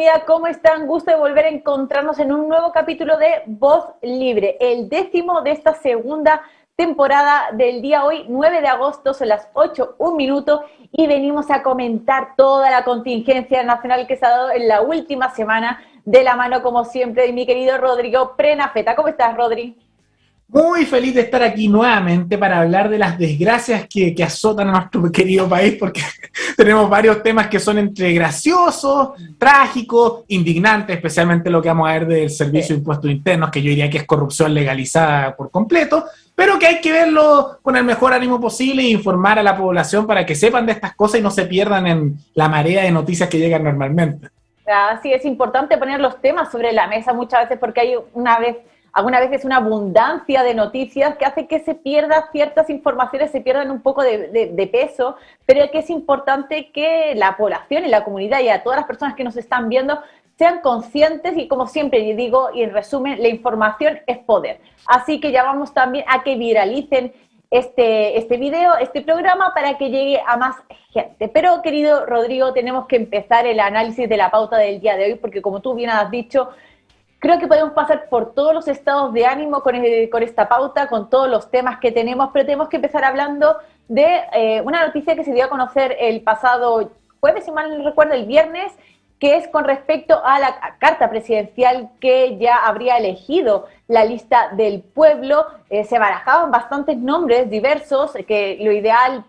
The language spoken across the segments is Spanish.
bienvenida, ¿cómo están? Gusto de volver a encontrarnos en un nuevo capítulo de Voz Libre, el 10º de esta segunda temporada del día hoy, 9 de agosto, son las 8:01, y venimos a comentar toda la contingencia nacional que se ha dado en la última semana, de la mano, como siempre, de mi querido Rodrigo Prenafeta. ¿Cómo estás, Rodri? Muy feliz de estar aquí nuevamente para hablar de las desgracias que azotan a nuestro querido país, porque tenemos varios temas que son entre graciosos, trágicos, indignantes, especialmente lo que vamos a ver del Servicio de Impuestos Internos, que yo diría que es corrupción legalizada por completo, pero que hay que verlo con el mejor ánimo posible e informar a la población para que sepan de estas cosas y no se pierdan en la marea de noticias que llegan normalmente. Sí, es importante poner los temas sobre la mesa muchas veces porque hay alguna vez es una abundancia de noticias que hace que se pierdan ciertas informaciones, se pierdan un poco de peso, pero que es importante que la población y la comunidad y a todas las personas que nos están viendo sean conscientes y, como siempre digo, y en resumen, la información es poder. Así que llamamos también a que viralicen este video, este programa, para que llegue a más gente. Pero, querido Rodrigo, tenemos que empezar el análisis de la pauta del día de hoy, porque como tú bien has dicho, creo que podemos pasar por todos los estados de ánimo con esta pauta, con todos los temas que tenemos, pero tenemos que empezar hablando de una noticia que se dio a conocer el pasado jueves, si mal no recuerdo, el viernes, que es con respecto a la carta presidencial que ya habría elegido la lista del pueblo. Se barajaban bastantes nombres diversos, que lo ideal,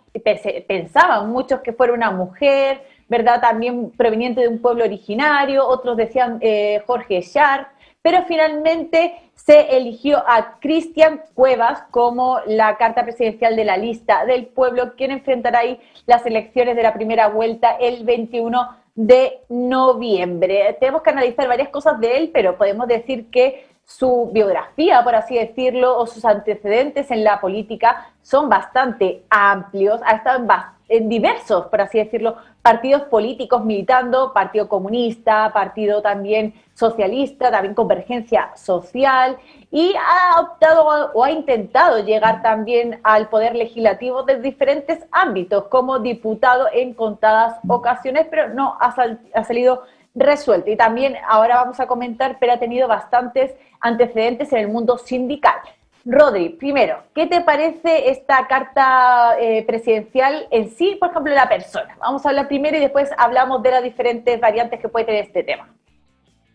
pensaban muchos que fuera una mujer, ¿verdad? También proveniente de un pueblo originario, otros decían Jorge Char, pero finalmente se eligió a Cristian Cuevas como la carta presidencial de la lista del pueblo, quien enfrentará ahí las elecciones de la primera vuelta el 21 de noviembre. Tenemos que analizar varias cosas de él, pero podemos decir que su biografía, por así decirlo, o sus antecedentes en la política son bastante amplios. Ha estado en diversos, por así decirlo, partidos políticos militando, Partido Comunista, Partido también Socialista, también Convergencia Social, y ha optado o ha intentado llegar también al poder legislativo de diferentes ámbitos, como diputado en contadas ocasiones, pero no ha salido resuelto. Y también ahora vamos a comentar, pero ha tenido bastantes antecedentes en el mundo sindical. Rodri, primero, ¿qué te parece esta carta presidencial en sí, por ejemplo, la persona? Vamos a hablar primero y después hablamos de las diferentes variantes que puede tener este tema.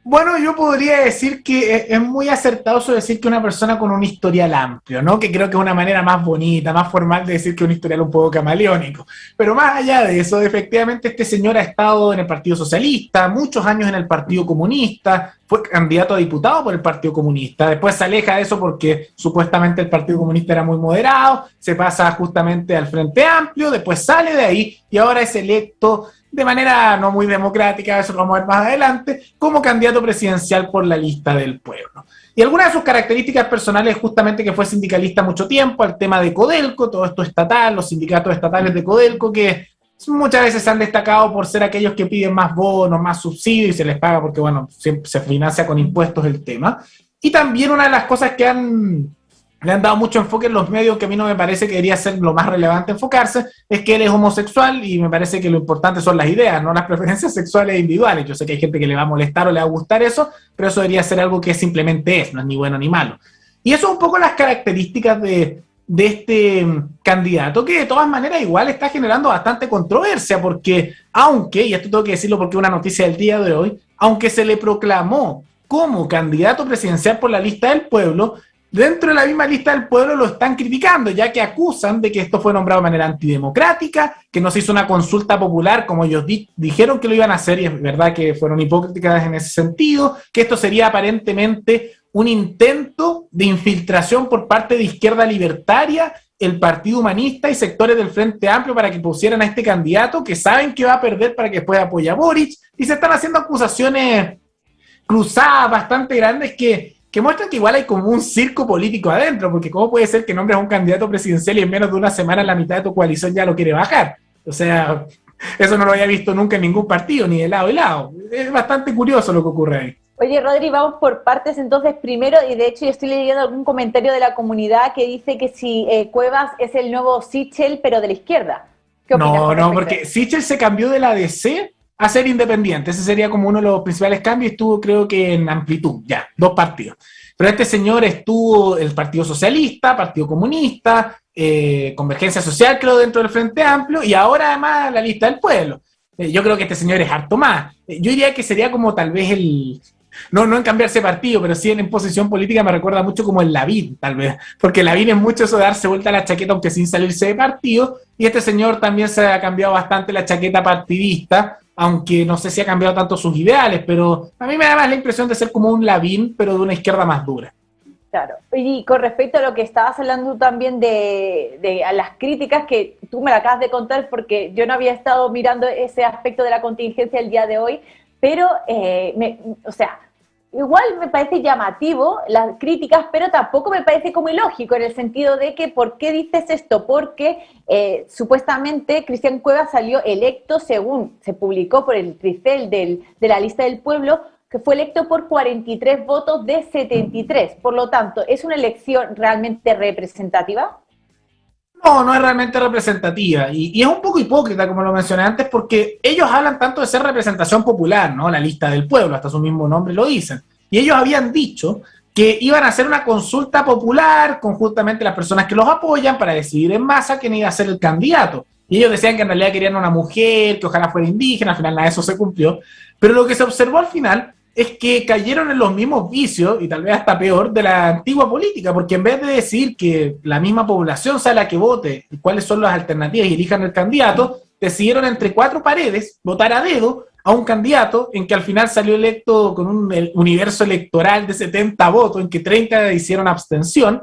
Bueno, yo podría decir que es muy acertado eso decir que una persona con un historial amplio, ¿no? Que creo que es una manera más bonita, más formal de decir que un historial un poco camaleónico. Pero más allá de eso, efectivamente este señor ha estado en el Partido Socialista, muchos años en el Partido Comunista, fue candidato a diputado por el Partido Comunista, después se aleja de eso porque supuestamente el Partido Comunista era muy moderado, se pasa justamente al Frente Amplio, después sale de ahí y ahora es electo de manera no muy democrática, eso lo vamos a ver más adelante, como candidato presidencial por la lista del pueblo. Y algunas de sus características personales es justamente que fue sindicalista mucho tiempo, el tema de Codelco, todo esto estatal, los sindicatos estatales de Codelco, que muchas veces se han destacado por ser aquellos que piden más bonos, más subsidios y se les paga porque, bueno, siempre se financia con impuestos el tema. Y también una de las cosas que le han dado mucho enfoque en los medios, que a mí no me parece que debería ser lo más relevante enfocarse, es que él es homosexual y me parece que lo importante son las ideas, no las preferencias sexuales individuales. Yo sé que hay gente que le va a molestar o le va a gustar eso, pero eso debería ser algo que simplemente es, no es ni bueno ni malo. Y eso es un poco las características de este candidato, que de todas maneras igual está generando bastante controversia, porque aunque, y esto tengo que decirlo porque es una noticia del día de hoy, aunque se le proclamó como candidato presidencial por la lista del pueblo, dentro de la misma lista del pueblo lo están criticando, ya que acusan de que esto fue nombrado de manera antidemocrática, que no se hizo una consulta popular como ellos dijeron que lo iban a hacer, y es verdad que fueron hipócritas en ese sentido, que esto sería aparentemente un intento de infiltración por parte de Izquierda Libertaria, el Partido Humanista y sectores del Frente Amplio para que pusieran a este candidato que saben que va a perder para que después apoye a Boric, y se están haciendo acusaciones cruzadas bastante grandes que muestran que igual hay como un circo político adentro, porque ¿cómo puede ser que nombres a un candidato presidencial y en menos de una semana la mitad de tu coalición ya lo quiere bajar? O sea, eso no lo había visto nunca en ningún partido, ni de lado y lado. Es bastante curioso lo que ocurre ahí. Oye, Rodri, vamos por partes entonces primero, y de hecho yo estoy leyendo algún comentario de la comunidad que dice que si Cuevas es el nuevo Sichel, pero de la izquierda. ¿Qué opinas No, con no, respecto a porque eso? Sichel se cambió de la DC a ser independiente. Ese sería como uno de los principales cambios. Estuvo, creo que en Amplitud, ya, 2 partidos. Pero este señor estuvo el Partido Socialista, Partido Comunista, Convergencia Social, creo, dentro del Frente Amplio, y ahora además la Lista del Pueblo. Yo creo que este señor es harto más. Yo diría que sería como tal vez no en cambiarse partido, pero sí en posición política me recuerda mucho como el Lavín, tal vez, porque Lavín es mucho eso de darse vuelta a la chaqueta aunque sin salirse de partido, y este señor también se ha cambiado bastante la chaqueta partidista, aunque no sé si ha cambiado tanto sus ideales, pero a mí me da más la impresión de ser como un Lavín, pero de una izquierda más dura. Claro, y con respecto a lo que estabas hablando también de a las críticas que tú me la acabas de contar, porque yo no había estado mirando ese aspecto de la contingencia el día de hoy, pero, o sea, igual me parece llamativo las críticas, pero tampoco me parece como ilógico, en el sentido de que, ¿por qué dices esto? Porque supuestamente Cristian Cuevas salió electo, según se publicó por el Tricel de la Lista del Pueblo, que fue electo por 43 votos de 73. Por lo tanto, ¿es una elección realmente representativa? No es realmente representativa. Y es un poco hipócrita, como lo mencioné antes, porque ellos hablan tanto de ser representación popular, ¿no? La Lista del Pueblo, hasta su mismo nombre lo dicen. Y ellos habían dicho que iban a hacer una consulta popular con justamente las personas que los apoyan para decidir en masa quién iba a ser el candidato. Y ellos decían que en realidad querían una mujer, que ojalá fuera indígena, al final nada de eso se cumplió. Pero lo que se observó al final es que cayeron en los mismos vicios, y tal vez hasta peor, de la antigua política, porque en vez de decir que la misma población sea la que vote y cuáles son las alternativas y elijan el candidato, decidieron entre 4 paredes votar a dedo a un candidato en que al final salió electo con un universo electoral de 70 votos, en que 30 hicieron abstención,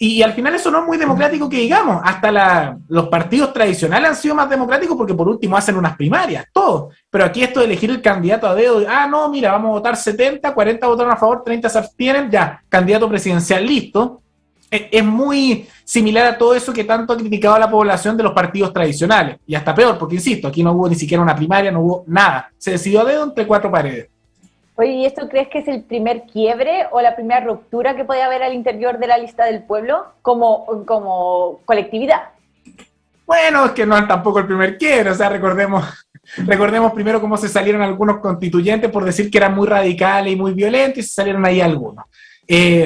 y al final eso no es muy democrático que digamos. Hasta los partidos tradicionales han sido más democráticos porque por último hacen unas primarias, todo. Pero aquí esto de elegir el candidato a dedo, no, mira, vamos a votar 70, 40 votaron a favor, 30 se abstienen, ya, candidato presidencial listo. Es muy similar a todo eso que tanto ha criticado a la población de los partidos tradicionales. Y hasta peor, porque insisto, aquí no hubo ni siquiera una primaria, no hubo nada. Se decidió a dedo entre 4 paredes. Oye, ¿y esto crees que es el primer quiebre o la primera ruptura que puede haber al interior de la Lista del Pueblo como colectividad? Bueno, es que no es tampoco el primer quiebre, o sea, recordemos primero cómo se salieron algunos constituyentes por decir que eran muy radicales y muy violentos, y se salieron ahí algunos.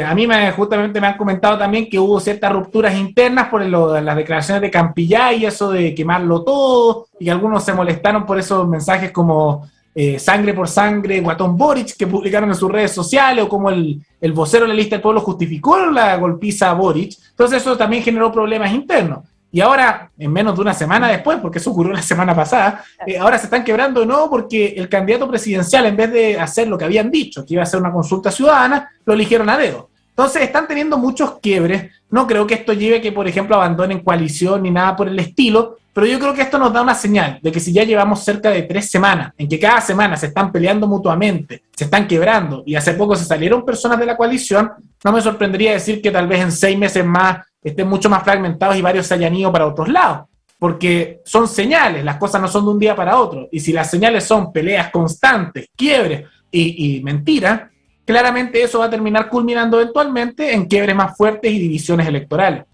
A mí justamente me han comentado también que hubo ciertas rupturas internas por las declaraciones de Campillay y eso de quemarlo todo, y algunos se molestaron por esos mensajes como sangre por sangre, Guatón Boric, que publicaron en sus redes sociales, o como el vocero de la Lista del Pueblo justificó la golpiza a Boric. Entonces eso también generó problemas internos. Y ahora, en menos de una semana después, porque eso ocurrió la semana pasada, ahora se están quebrando de nuevo porque el candidato presidencial, en vez de hacer lo que habían dicho, que iba a hacer una consulta ciudadana, lo eligieron a dedo. Entonces están teniendo muchos quiebres. No creo que esto lleve a que, por ejemplo, abandonen coalición ni nada por el estilo, pero yo creo que esto nos da una señal de que si ya llevamos cerca de 3 semanas, en que cada semana se están peleando mutuamente, se están quebrando, y hace poco se salieron personas de la coalición, no me sorprendería decir que tal vez en 6 meses más estén mucho más fragmentados y varios se hayan ido para otros lados, porque son señales, las cosas no son de un día para otro, y si las señales son peleas constantes, quiebres y mentiras, claramente eso va a terminar culminando eventualmente en quiebres más fuertes y divisiones electorales.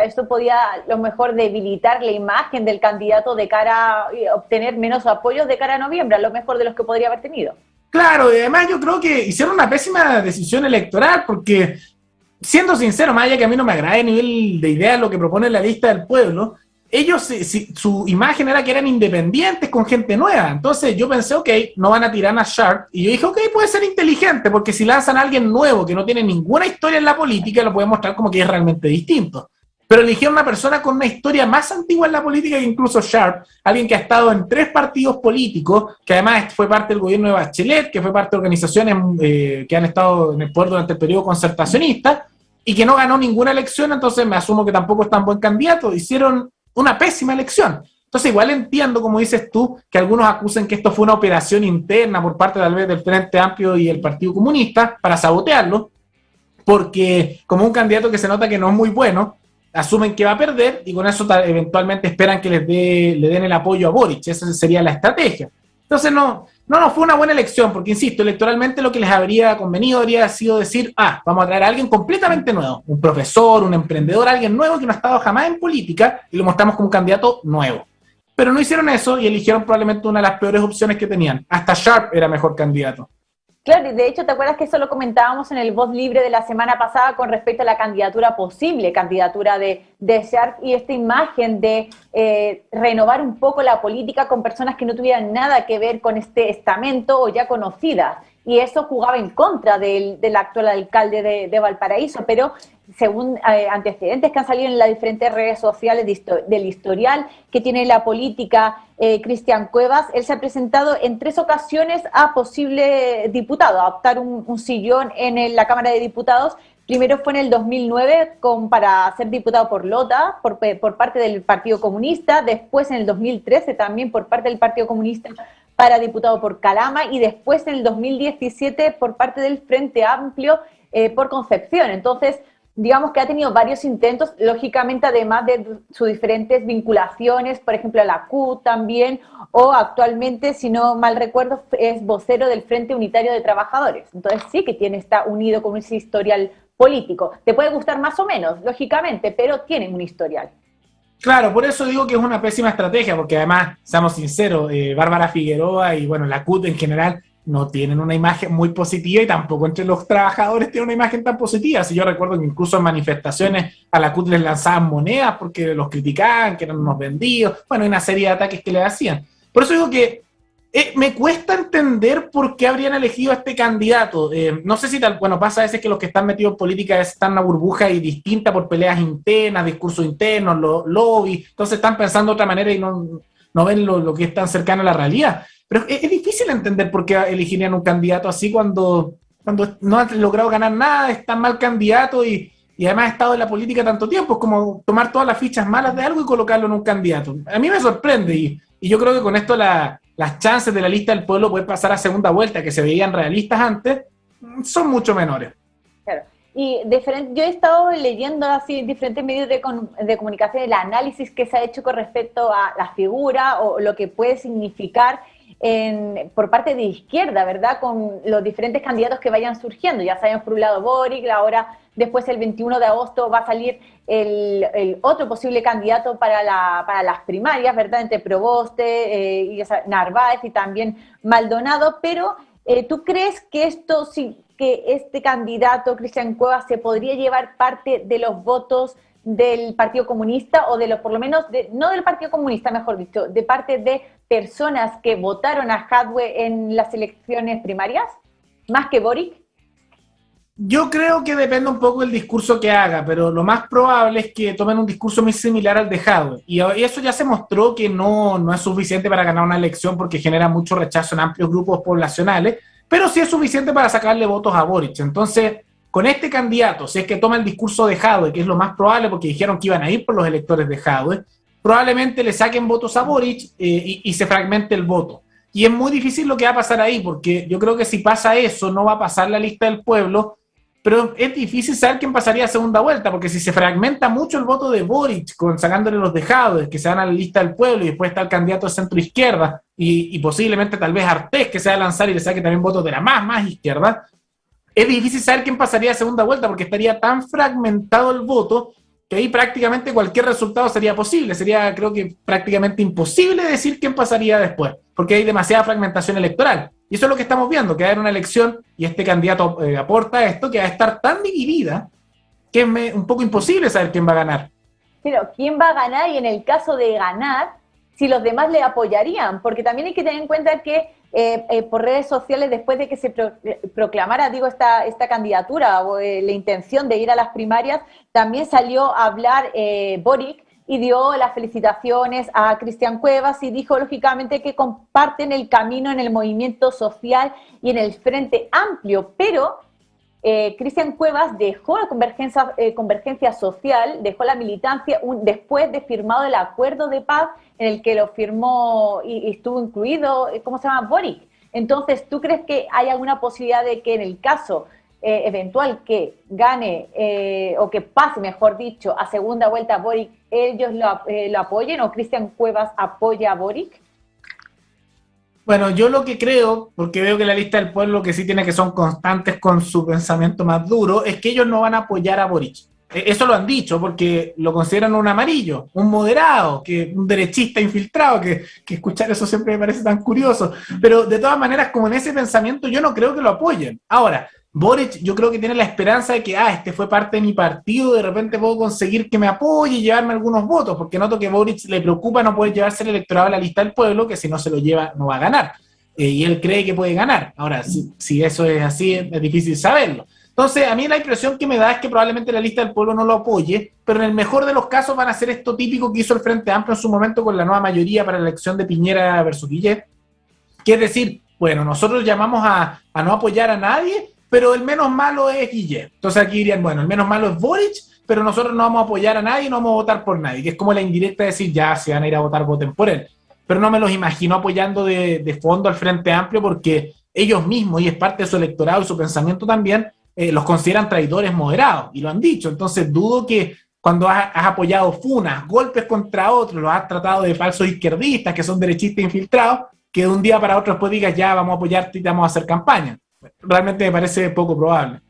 Esto podía a lo mejor debilitar la imagen del candidato de cara a obtener menos apoyos de cara a noviembre, a lo mejor de los que podría haber tenido. Claro, y además yo creo que hicieron una pésima decisión electoral porque, siendo sincero, más allá que a mí no me agrade a nivel de ideas lo que propone la Lista del Pueblo, ellos, su imagen era que eran independientes con gente nueva. Entonces yo pensé, ok, no van a tirar a Sharp. Y yo dije, ok, puede ser inteligente, porque si lanzan a alguien nuevo que no tiene ninguna historia en la política, lo pueden mostrar como que es realmente distinto. Pero eligieron una persona con una historia más antigua en la política que incluso Sharp, alguien que ha estado en 3 partidos políticos, que además fue parte del gobierno de Bachelet, que fue parte de organizaciones que han estado en el poder durante el periodo concertacionista, y que no ganó ninguna elección, entonces me asumo que tampoco es tan buen candidato. Hicieron una pésima elección. Entonces igual entiendo, como dices tú, que algunos acusen que esto fue una operación interna por parte tal vez del Frente Amplio y el Partido Comunista para sabotearlo, porque como un candidato que se nota que no es muy bueno, asumen que va a perder y con eso eventualmente esperan que le den el apoyo a Boric. Esa sería la estrategia. Entonces no fue una buena elección, porque insisto, electoralmente lo que les habría convenido habría sido decir, vamos a traer a alguien completamente nuevo, un profesor, un emprendedor, alguien nuevo que no ha estado jamás en política, y lo mostramos como un candidato nuevo. pero no hicieron eso y eligieron probablemente una de las peores opciones que tenían. Hasta Sharp era mejor candidato. Claro, y de hecho, ¿te acuerdas que eso lo comentábamos en el Voz Libre de la semana pasada con respecto a la candidatura posible, candidatura de Sharp y esta imagen de renovar un poco la política con personas que no tuvieran nada que ver con este estamento o ya conocidas? Y eso jugaba en contra del actual alcalde de Valparaíso, pero según antecedentes que han salido en las diferentes redes sociales del historial que tiene la política, Cristian Cuevas, él se ha presentado en 3 ocasiones a posible diputado, a optar un sillón en la Cámara de Diputados. Primero fue en el 2009 para ser diputado por Lota, por parte del Partido Comunista, después en el 2013 también por parte del Partido Comunista para diputado por Calama y después en el 2017 por parte del Frente Amplio por Concepción. Entonces, digamos que ha tenido varios intentos, lógicamente además de sus diferentes vinculaciones, por ejemplo a la CUT también, o actualmente, si no mal recuerdo, es vocero del Frente Unitario de Trabajadores. Entonces sí que está unido con ese historial político. Te puede gustar más o menos, lógicamente, pero tiene un historial. Claro, por eso digo que es una pésima estrategia, porque además, seamos sinceros, Bárbara Figueroa y bueno, la CUT en general no tienen una imagen muy positiva y tampoco entre los trabajadores tienen una imagen tan positiva. Si yo recuerdo que incluso en manifestaciones a la CUT les lanzaban monedas porque los criticaban, que eran unos vendidos, bueno, hay una serie de ataques que le hacían. Por eso digo que me cuesta entender por qué habrían elegido a este candidato. No sé si pasa a veces que los que están metidos en política están en una burbuja y distinta por peleas internas, discursos internos, lobbies, entonces están pensando de otra manera y no ven lo que es tan cercano a la realidad. Pero es difícil entender por qué elegirían un candidato así cuando no han logrado ganar nada, es tan mal candidato y además ha estado en la política tanto tiempo. Es como tomar todas las fichas malas de algo y colocarlo en un candidato. A mí me sorprende y yo creo que con esto las chances de la lista del pueblo poder pasar a segunda vuelta, que se veían realistas antes, son mucho menores. Claro. Y yo he estado leyendo así en diferentes medios de comunicación el análisis que se ha hecho con respecto a la figura o lo que puede significar por parte de izquierda, ¿verdad? Con los diferentes candidatos que vayan surgiendo. Ya sabemos por un lado Boric, ahora después el 21 de agosto va a salir el otro posible candidato para las primarias, ¿verdad? Entre Proboste, y Narváez y también Maldonado, pero ¿tú crees que que este candidato, Cristian Cuevas, se podría llevar parte de los votos del Partido Comunista o por lo menos, no del Partido Comunista, mejor dicho, de parte de personas que votaron a Jadwe en las elecciones primarias, más que Boric? Yo creo que depende un poco del discurso que haga, pero lo más probable es que tomen un discurso muy similar al de Jadwe. Y eso ya se mostró que no es suficiente para ganar una elección porque genera mucho rechazo en amplios grupos poblacionales, pero sí es suficiente para sacarle votos a Boric. Entonces, con este candidato, si es que toma el discurso de Jadwe, que es lo más probable porque dijeron que iban a ir por los electores de Jadwe, probablemente le saquen votos a Boric y se fragmente el voto. Y es muy difícil lo que va a pasar ahí, porque yo creo que si pasa eso, no va a pasar la lista del pueblo, pero es difícil saber quién pasaría a segunda vuelta, porque si se fragmenta mucho el voto de Boric, sacándole los dejados, que se van a la lista del pueblo, y después está el candidato de centro-izquierda, y posiblemente tal vez Artés, que se va a lanzar y le saque también votos de la más izquierda, es difícil saber quién pasaría a segunda vuelta, porque estaría tan fragmentado el voto, que ahí prácticamente cualquier resultado sería posible. Sería, creo que, prácticamente imposible decir quién pasaría después, porque hay demasiada fragmentación electoral. Y eso es lo que estamos viendo, que va a haber una elección y este candidato aporta esto, que va a estar tan dividida que es un poco imposible saber quién va a ganar. Pero ¿quién va a ganar? Y en el caso de ganar, si los demás le apoyarían, porque también hay que tener en cuenta que por redes sociales, después de que se proclamara, esta candidatura o la intención de ir a las primarias, también salió a hablar Boric y dio las felicitaciones a Cristian Cuevas y dijo lógicamente que comparten el camino en el movimiento social y en el Frente Amplio, pero Cristian Cuevas dejó la convergencia social, dejó la militancia después de firmado el acuerdo de paz en el que lo firmó y estuvo incluido, ¿cómo se llama? Boric. Entonces, ¿tú crees que hay alguna posibilidad de que en el caso eventual que gane o que pase, mejor dicho, a segunda vuelta Boric, ellos lo apoyen o Cristian Cuevas apoya a Boric? Bueno, yo lo que creo, porque veo que la lista del pueblo que sí tiene que son constantes con su pensamiento más duro, es que ellos no van a apoyar a Boric. Eso lo han dicho porque lo consideran un amarillo, un moderado, un derechista infiltrado, que escuchar eso siempre me parece tan curioso. Pero de todas maneras, como en ese pensamiento, yo no creo que lo apoyen. Ahora, Boric yo creo que tiene la esperanza de que, este fue parte de mi partido, de repente puedo conseguir que me apoye y llevarme algunos votos, porque noto que Boric le preocupa no poder llevarse el electorado a la lista del pueblo, que si no se lo lleva no va a ganar. Y él cree que puede ganar. Ahora, si eso es así, es difícil saberlo. Entonces, a mí la impresión que me da es que probablemente la lista del pueblo no lo apoye, pero en el mejor de los casos van a hacer esto típico que hizo el Frente Amplio en su momento con la nueva mayoría para la elección de Piñera versus Guillet, que es decir, bueno, nosotros llamamos a no apoyar a nadie, pero el menos malo es Guillet. Entonces aquí dirían, bueno, el menos malo es Boric, pero nosotros no vamos a apoyar a nadie, no vamos a votar por nadie, que es como la indirecta de decir, ya, si van a ir a votar, voten por él. Pero no me los imagino apoyando de fondo al Frente Amplio porque ellos mismos, y es parte de su electorado y su pensamiento también, los consideran traidores moderados, y lo han dicho. Entonces dudo que cuando has apoyado funas, golpes contra otros, los has tratado de falsos izquierdistas, que son derechistas infiltrados, que de un día para otro después digas, ya, vamos a apoyarte y te vamos a hacer campaña. Realmente me parece poco probable.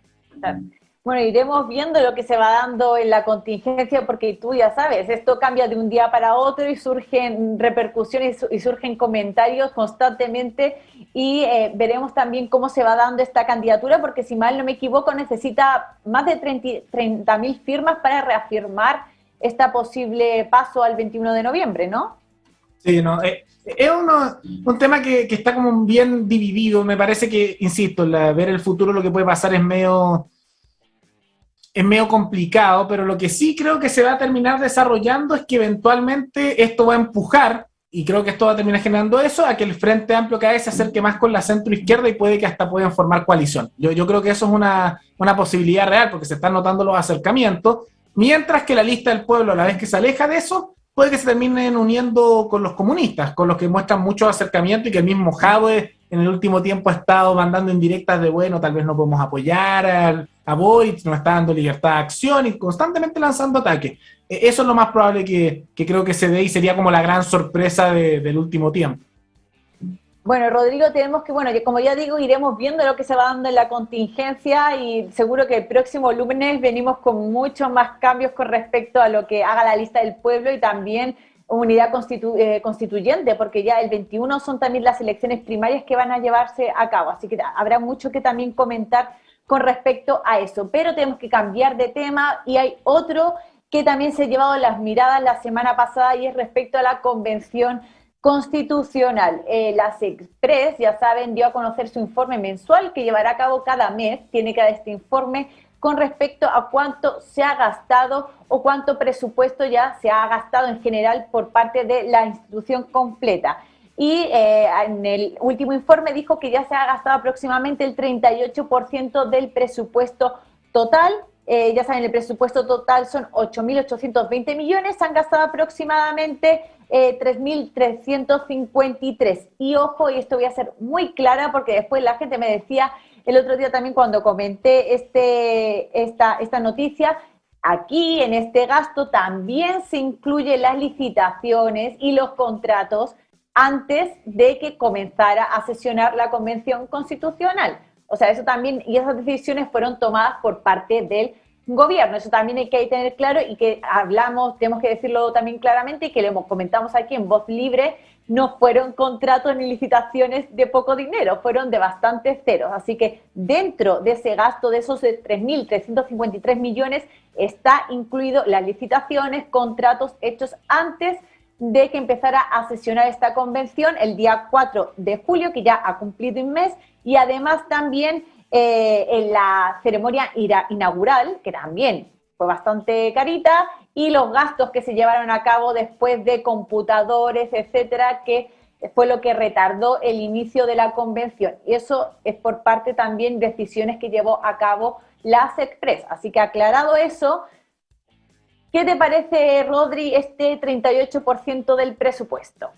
Bueno, iremos viendo lo que se va dando en la contingencia, porque tú ya sabes, esto cambia de un día para otro y surgen repercusiones y surgen comentarios constantemente, y veremos también cómo se va dando esta candidatura, porque si mal no me equivoco necesita más de 30.000 firmas para reafirmar esta posible paso al 21 de noviembre, ¿no? Sí, no, es un tema que está como bien dividido. Me parece que, insisto, ver el futuro, lo que puede pasar es medio complicado, pero lo que sí creo que se va a terminar desarrollando es que eventualmente esto va a empujar, y creo que esto va a terminar generando eso, a que el Frente Amplio cada vez se acerque más con la centroizquierda y puede que hasta puedan formar coalición. Yo creo que eso es una posibilidad real, porque se están notando los acercamientos, mientras que la lista del pueblo, a la vez que se aleja de eso, puede que se terminen uniendo con los comunistas, con los que muestran mucho acercamiento, y que el mismo Jadwe en el último tiempo ha estado mandando indirectas de, bueno, tal vez no podemos apoyar a Boric, nos está dando libertad de acción y constantemente lanzando ataques. Eso es lo más probable que creo que se dé, y sería como la gran sorpresa del último tiempo. Bueno, Rodrigo, tenemos que, bueno, como ya digo, iremos viendo lo que se va dando en la contingencia, y seguro que el próximo lunes venimos con muchos más cambios con respecto a lo que haga la lista del pueblo, y también unidad constituyente, porque ya el 21 son también las elecciones primarias que van a llevarse a cabo, así que habrá mucho que también comentar con respecto a eso. Pero tenemos que cambiar de tema, y hay otro que también se ha llevado las miradas la semana pasada, y es respecto a la convención constitucional. La Sexpress, ya saben, dio a conocer su informe mensual que llevará a cabo cada mes. Tiene que dar este informe con respecto a cuánto se ha gastado o cuánto presupuesto ya se ha gastado en general por parte de la institución completa. Y en el último informe dijo que ya se ha gastado aproximadamente el 38% del presupuesto total. Ya saben, el presupuesto total son 8.820 millones, se han gastado aproximadamente 3.353. Y ojo, y esto voy a ser muy clara, porque después la gente me decía el otro día también cuando comenté esta noticia, aquí en este gasto también se incluyen las licitaciones y los contratos antes de que comenzara a sesionar la Convención Constitucional. O sea, eso también, y esas decisiones fueron tomadas por parte del gobierno. Eso también hay que tener claro, y que hablamos, tenemos que decirlo también claramente, y que lo comentamos aquí en Voz Libre, no fueron contratos ni licitaciones de poco dinero, fueron de bastantes ceros. Así que dentro de ese gasto, de esos 3.353 millones, está incluido las licitaciones, contratos hechos antes de que empezara a sesionar esta convención el día 4 de julio, que ya ha cumplido un mes, y además también en la ceremonia inaugural, que también fue bastante carita, y los gastos que se llevaron a cabo después de computadores, etcétera, que fue lo que retardó el inicio de la convención. Y eso es por parte también de decisiones que llevó a cabo la Sexpress. Así que aclarado eso, ¿qué te parece, Rodri, este 38% del presupuesto?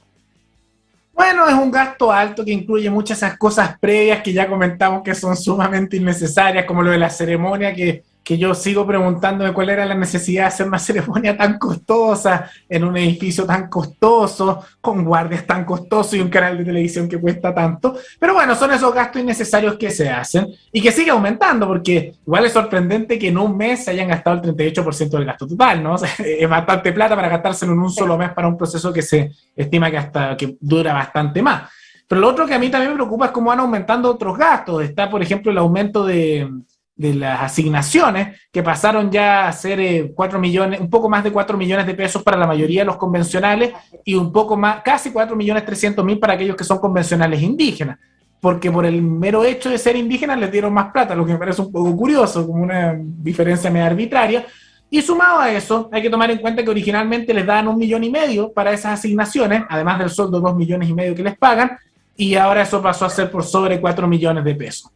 Bueno, es un gasto alto que incluye muchas de esas cosas previas que ya comentamos que son sumamente innecesarias, como lo de la ceremonia, que que yo sigo preguntándome cuál era la necesidad de hacer una ceremonia tan costosa en un edificio tan costoso, con guardias tan costosos y un canal de televisión que cuesta tanto. Pero bueno, son esos gastos innecesarios que se hacen y que sigue aumentando, porque igual es sorprendente que en un mes se hayan gastado el 38% del gasto total, ¿no? O sea, es bastante plata para gastárselo en un solo mes para un proceso que se estima que dura bastante más. Pero lo otro que a mí también me preocupa es cómo van aumentando otros gastos. Está, por ejemplo, el aumento de las asignaciones, que pasaron ya a ser 4 millones, un poco más de 4 millones de pesos para la mayoría de los convencionales y un poco más, casi 4.300.000 para aquellos que son convencionales indígenas, porque por el mero hecho de ser indígenas les dieron más plata, lo que me parece un poco curioso, como una diferencia medio arbitraria. Y sumado a eso, hay que tomar en cuenta que originalmente les daban 1,5 millones para esas asignaciones, además del sueldo de 2,5 millones que les pagan, y ahora eso pasó a ser por sobre 4 millones de pesos.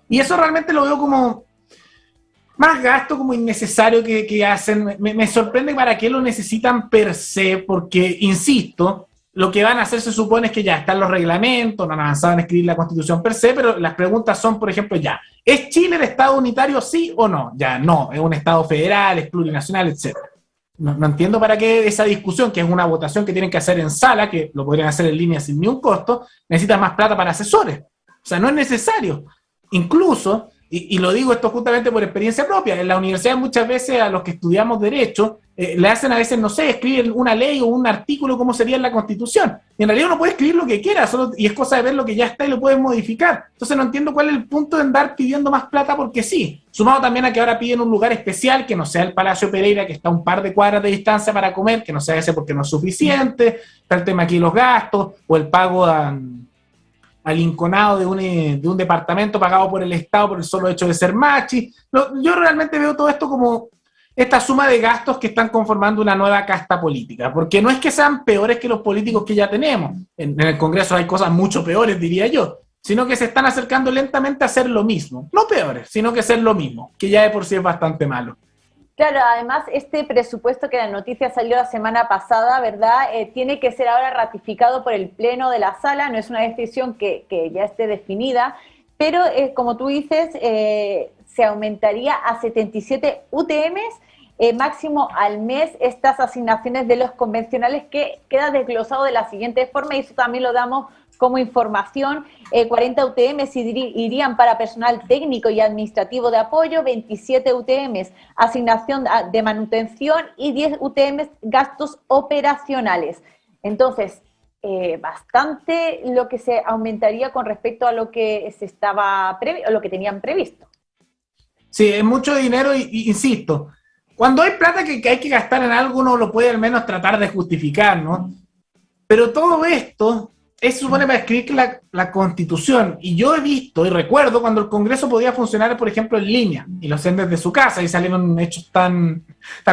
Y eso realmente lo veo como más gasto, como innecesario que hacen. Me sorprende para qué lo necesitan per se, porque, insisto, lo que van a hacer se supone es que ya están los reglamentos, no han avanzado en escribir la Constitución per se, pero las preguntas son, por ejemplo, ya, ¿es Chile el Estado unitario sí o no? Ya no, es un Estado federal, es plurinacional, etc. No entiendo para qué esa discusión, que es una votación que tienen que hacer en sala, que lo podrían hacer en línea sin ni un costo, necesitan más plata para asesores. O sea, no es necesario. Incluso, y lo digo esto justamente por experiencia propia, en la universidad muchas veces a los que estudiamos Derecho le hacen a veces, no sé, escribir una ley o un artículo como sería en la Constitución. Y en realidad uno puede escribir lo que quiera, y es cosa de ver lo que ya está y lo pueden modificar. Entonces no entiendo cuál es el punto de andar pidiendo más plata porque sí. Sumado también a que ahora piden un lugar especial que no sea el Palacio Pereira, que está a un par de cuadras de distancia para comer, que no sea ese porque no es suficiente. Está el tema aquí de los gastos o el pago al inconado de un departamento pagado por el Estado por el solo hecho de ser machi. Yo realmente veo todo esto como esta suma de gastos que están conformando una nueva casta política, porque no es que sean peores que los políticos que ya tenemos, en el Congreso hay cosas mucho peores, diría yo, sino que se están acercando lentamente a hacer lo mismo, no peores, sino que ser lo mismo, que ya de por sí es bastante malo. Claro, además este presupuesto que la noticia salió la semana pasada, ¿verdad? Tiene que ser ahora ratificado por el Pleno de la Sala, no es una decisión que ya esté definida, pero como tú dices, se aumentaría a 77 UTMs máximo al mes estas asignaciones de los convencionales, que queda desglosado de la siguiente forma, y eso también lo damos como información. 40 UTMs irían para personal técnico y administrativo de apoyo, 27 UTMs asignación de manutención y 10 UTMs gastos operacionales. Entonces, bastante lo que se aumentaría con respecto a lo que se estaba o lo que tenían previsto. Sí, es mucho dinero y insisto, cuando hay plata que hay que gastar en algo, uno lo puede al menos tratar de justificar, ¿no? Pero todo esto se supone para escribir la Constitución. Y yo he visto y recuerdo cuando el Congreso podía funcionar, por ejemplo, en línea, y lo hacían desde su casa, y salieron hechos tan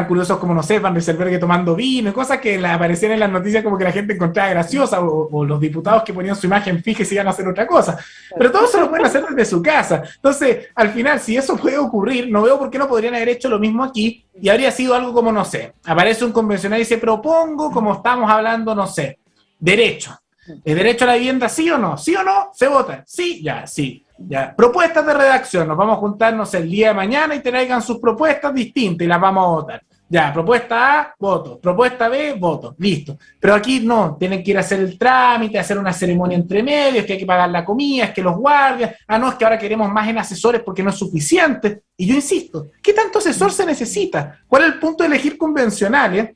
curiosos como, no sé, Van Rysselberghe tomando vino, y cosas que aparecían en las noticias como que la gente encontraba graciosa, o los diputados que ponían su imagen fija y se iban a hacer otra cosa. Pero todo eso lo pueden hacer desde su casa. Entonces, al final, si eso puede ocurrir, no veo por qué no podrían haber hecho lo mismo aquí, y habría sido algo como, no sé, aparece un convencional y dice, propongo, como estamos hablando, no sé, derecho. ¿El derecho a la vivienda sí o no? ¿Sí o no? Se vota. Sí, ya, sí. Ya. Propuestas de redacción. Nos vamos a juntarnos el día de mañana y traigan sus propuestas distintas y las vamos a votar. Ya, propuesta A, voto. Propuesta B, voto. Listo. Pero aquí no, tienen que ir a hacer el trámite, hacer una ceremonia entre medios, que hay que pagar la comida, es que los guardias. No, es que ahora queremos más en asesores porque no es suficiente. Y yo insisto, ¿qué tanto asesor se necesita? ¿Cuál es el punto de elegir convencionales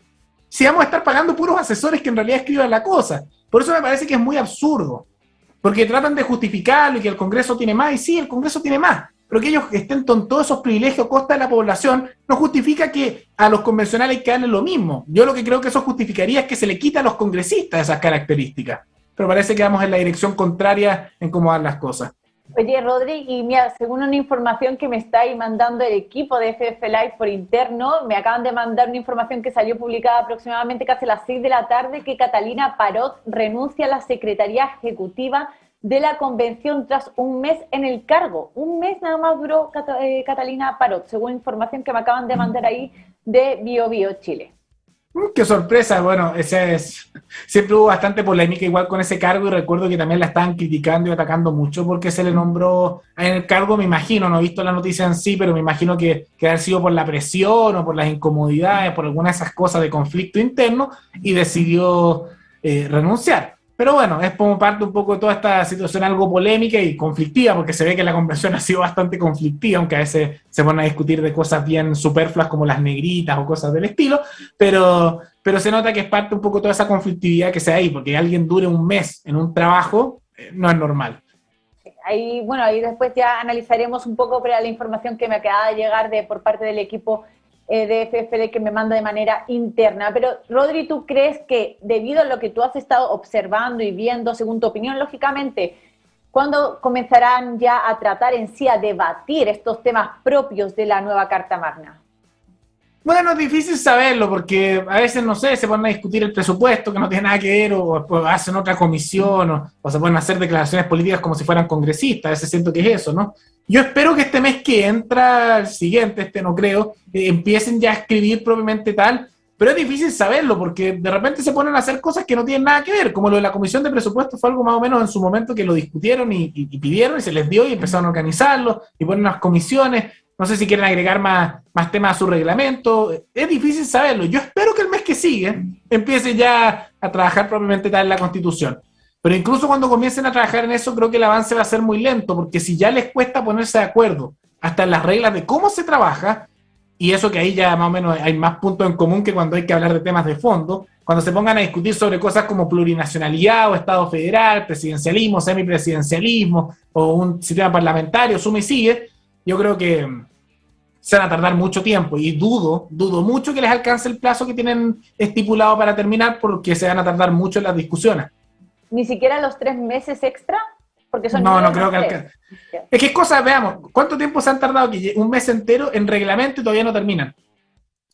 si vamos a estar pagando puros asesores que en realidad escriban la cosa? Por eso me parece que es muy absurdo, porque tratan de justificarlo y que el Congreso tiene más, y sí, el Congreso tiene más, pero que ellos estén con todos esos privilegios a costa de la población no justifica que a los convencionales que hagan lo mismo. Yo lo que creo que eso justificaría es que se le quita a los congresistas esas características, pero parece que vamos en la dirección contraria en cómo van las cosas. Oye, Rodri, y mira, según una información que me está ahí mandando el equipo de FF Live por interno, me acaban de mandar una información que salió publicada aproximadamente casi a las 6 de la tarde, que Catalina Parot renuncia a la Secretaría Ejecutiva de la Convención tras un mes en el cargo. Un mes nada más duró Catalina Parot, según información que me acaban de mandar ahí de BioBio Chile. Qué sorpresa, bueno, siempre hubo bastante polémica igual con ese cargo y recuerdo que también la estaban criticando y atacando mucho porque se le nombró en el cargo, me imagino, no he visto la noticia en sí, pero me imagino que haber sido por la presión o por las incomodidades, por algunas de esas cosas de conflicto interno y decidió renunciar. Pero bueno, es como parte un poco de toda esta situación algo polémica y conflictiva, porque se ve que la convención ha sido bastante conflictiva, aunque a veces se ponen a discutir de cosas bien superfluas como las negritas o cosas del estilo, pero se nota que es parte un poco de toda esa conflictividad que se da ahí, porque alguien dure un mes en un trabajo no es normal. Ahí, bueno, ahí después ya analizaremos un poco, pero la información que me acaba de llegar por parte del equipo de FFD que me manda de manera interna. Pero, Rodri, ¿tú crees que debido a lo que tú has estado observando y viendo, según tu opinión, lógicamente, ¿cuándo comenzarán ya a tratar en sí, a debatir estos temas propios de la nueva Carta Magna? Bueno, es difícil saberlo porque a veces, no sé, se ponen a discutir el presupuesto que no tiene nada que ver o hacen otra comisión o se ponen a hacer declaraciones políticas como si fueran congresistas. A veces siento que es eso, ¿no? Yo espero que este mes que entra, el siguiente, este no creo, empiecen ya a escribir propiamente tal, pero es difícil saberlo porque de repente se ponen a hacer cosas que no tienen nada que ver, como lo de la comisión de presupuesto fue algo más o menos en su momento que lo discutieron y pidieron y se les dio y empezaron a organizarlo y ponen unas comisiones. No sé si quieren agregar más temas a su reglamento. Es difícil saberlo. Yo espero que el mes que sigue empiece ya a trabajar propiamente tal en la Constitución. Pero incluso cuando comiencen a trabajar en eso, creo que el avance va a ser muy lento, porque si ya les cuesta ponerse de acuerdo hasta en las reglas de cómo se trabaja, y eso que ahí ya más o menos hay más puntos en común que cuando hay que hablar de temas de fondo, cuando se pongan a discutir sobre cosas como plurinacionalidad o Estado federal, presidencialismo, semipresidencialismo o un sistema parlamentario, suma y sigue, yo creo que se van a tardar mucho tiempo y dudo mucho que les alcance el plazo que tienen estipulado para terminar porque se van a tardar mucho en las discusiones. ¿Ni siquiera los 3 meses extra? Porque son No 9 creo que meses. alcance. Es que es cosa, veamos, ¿cuánto tiempo se han tardado aquí? Un mes entero en reglamento y todavía no terminan.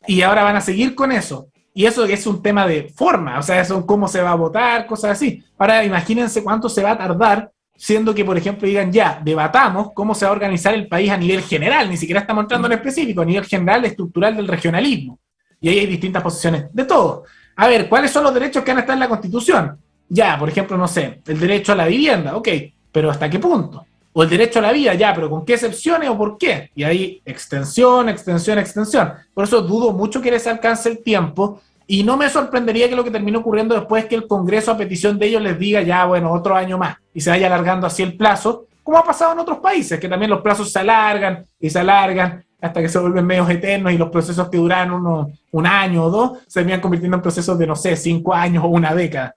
Y ahora van a seguir con eso. Y eso es un tema de forma, o sea, eso es cómo se va a votar, cosas así. Ahora imagínense cuánto se va a tardar siendo que, por ejemplo, digan ya, debatamos cómo se va a organizar el país a nivel general, ni siquiera estamos entrando en específico, a nivel general estructural del regionalismo. Y ahí hay distintas posiciones de todo. A ver, ¿cuáles son los derechos que van a estar en la Constitución? Ya, por ejemplo, no sé, el derecho a la vivienda, ok, pero ¿hasta qué punto? O el derecho a la vida, ya, pero ¿con qué excepciones o por qué? Y ahí extensión. Por eso dudo mucho que les alcance el tiempo y no me sorprendería que lo que termine ocurriendo después es que el Congreso a petición de ellos les diga ya, bueno, otro año más y se vaya alargando así el plazo, como ha pasado en otros países, que también los plazos se alargan y se alargan hasta que se vuelven medios eternos y los procesos que duran un año o dos se terminan convirtiendo en procesos de, no sé, 5 años o una década.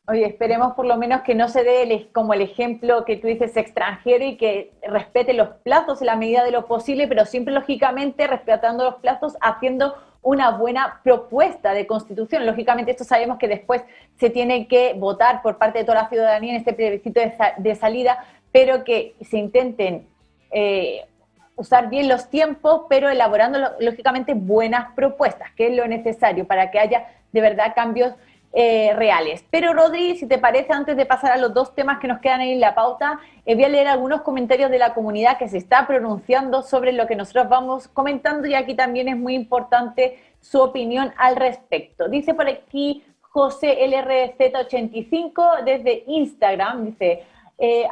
Oye, esperemos por lo menos que no se dé como el ejemplo que tú dices extranjero y que respete los plazos en la medida de lo posible, pero siempre lógicamente respetando los plazos, haciendo una buena propuesta de constitución. Lógicamente esto sabemos que después se tiene que votar por parte de toda la ciudadanía en este plebiscito de salida, pero que se intenten usar bien los tiempos, pero elaborando lógicamente buenas propuestas, que es lo necesario para que haya de verdad cambios reales. Pero Rodri, si te parece, antes de pasar a los 2 temas que nos quedan ahí en la pauta, voy a leer algunos comentarios de la comunidad que se está pronunciando sobre lo que nosotros vamos comentando y aquí también es muy importante su opinión al respecto. Dice por aquí José LRZ85 desde Instagram, dice,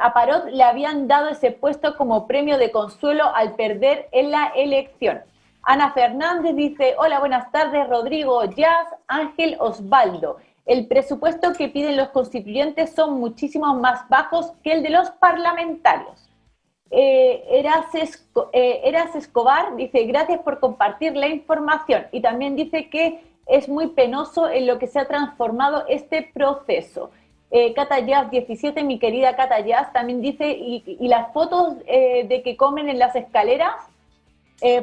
a Parot le habían dado ese puesto como premio de consuelo al perder en la elección. Ana Fernández dice, hola, buenas tardes, Rodrigo, Jazz, Ángel, Osvaldo. El presupuesto que piden los constituyentes son muchísimo más bajos que el de los parlamentarios. Eras Escobar dice, gracias por compartir la información. Y también dice que es muy penoso en lo que se ha transformado este proceso. Cata Jazz 17, mi querida Cata Jazz, también dice, y las fotos de que comen en las escaleras.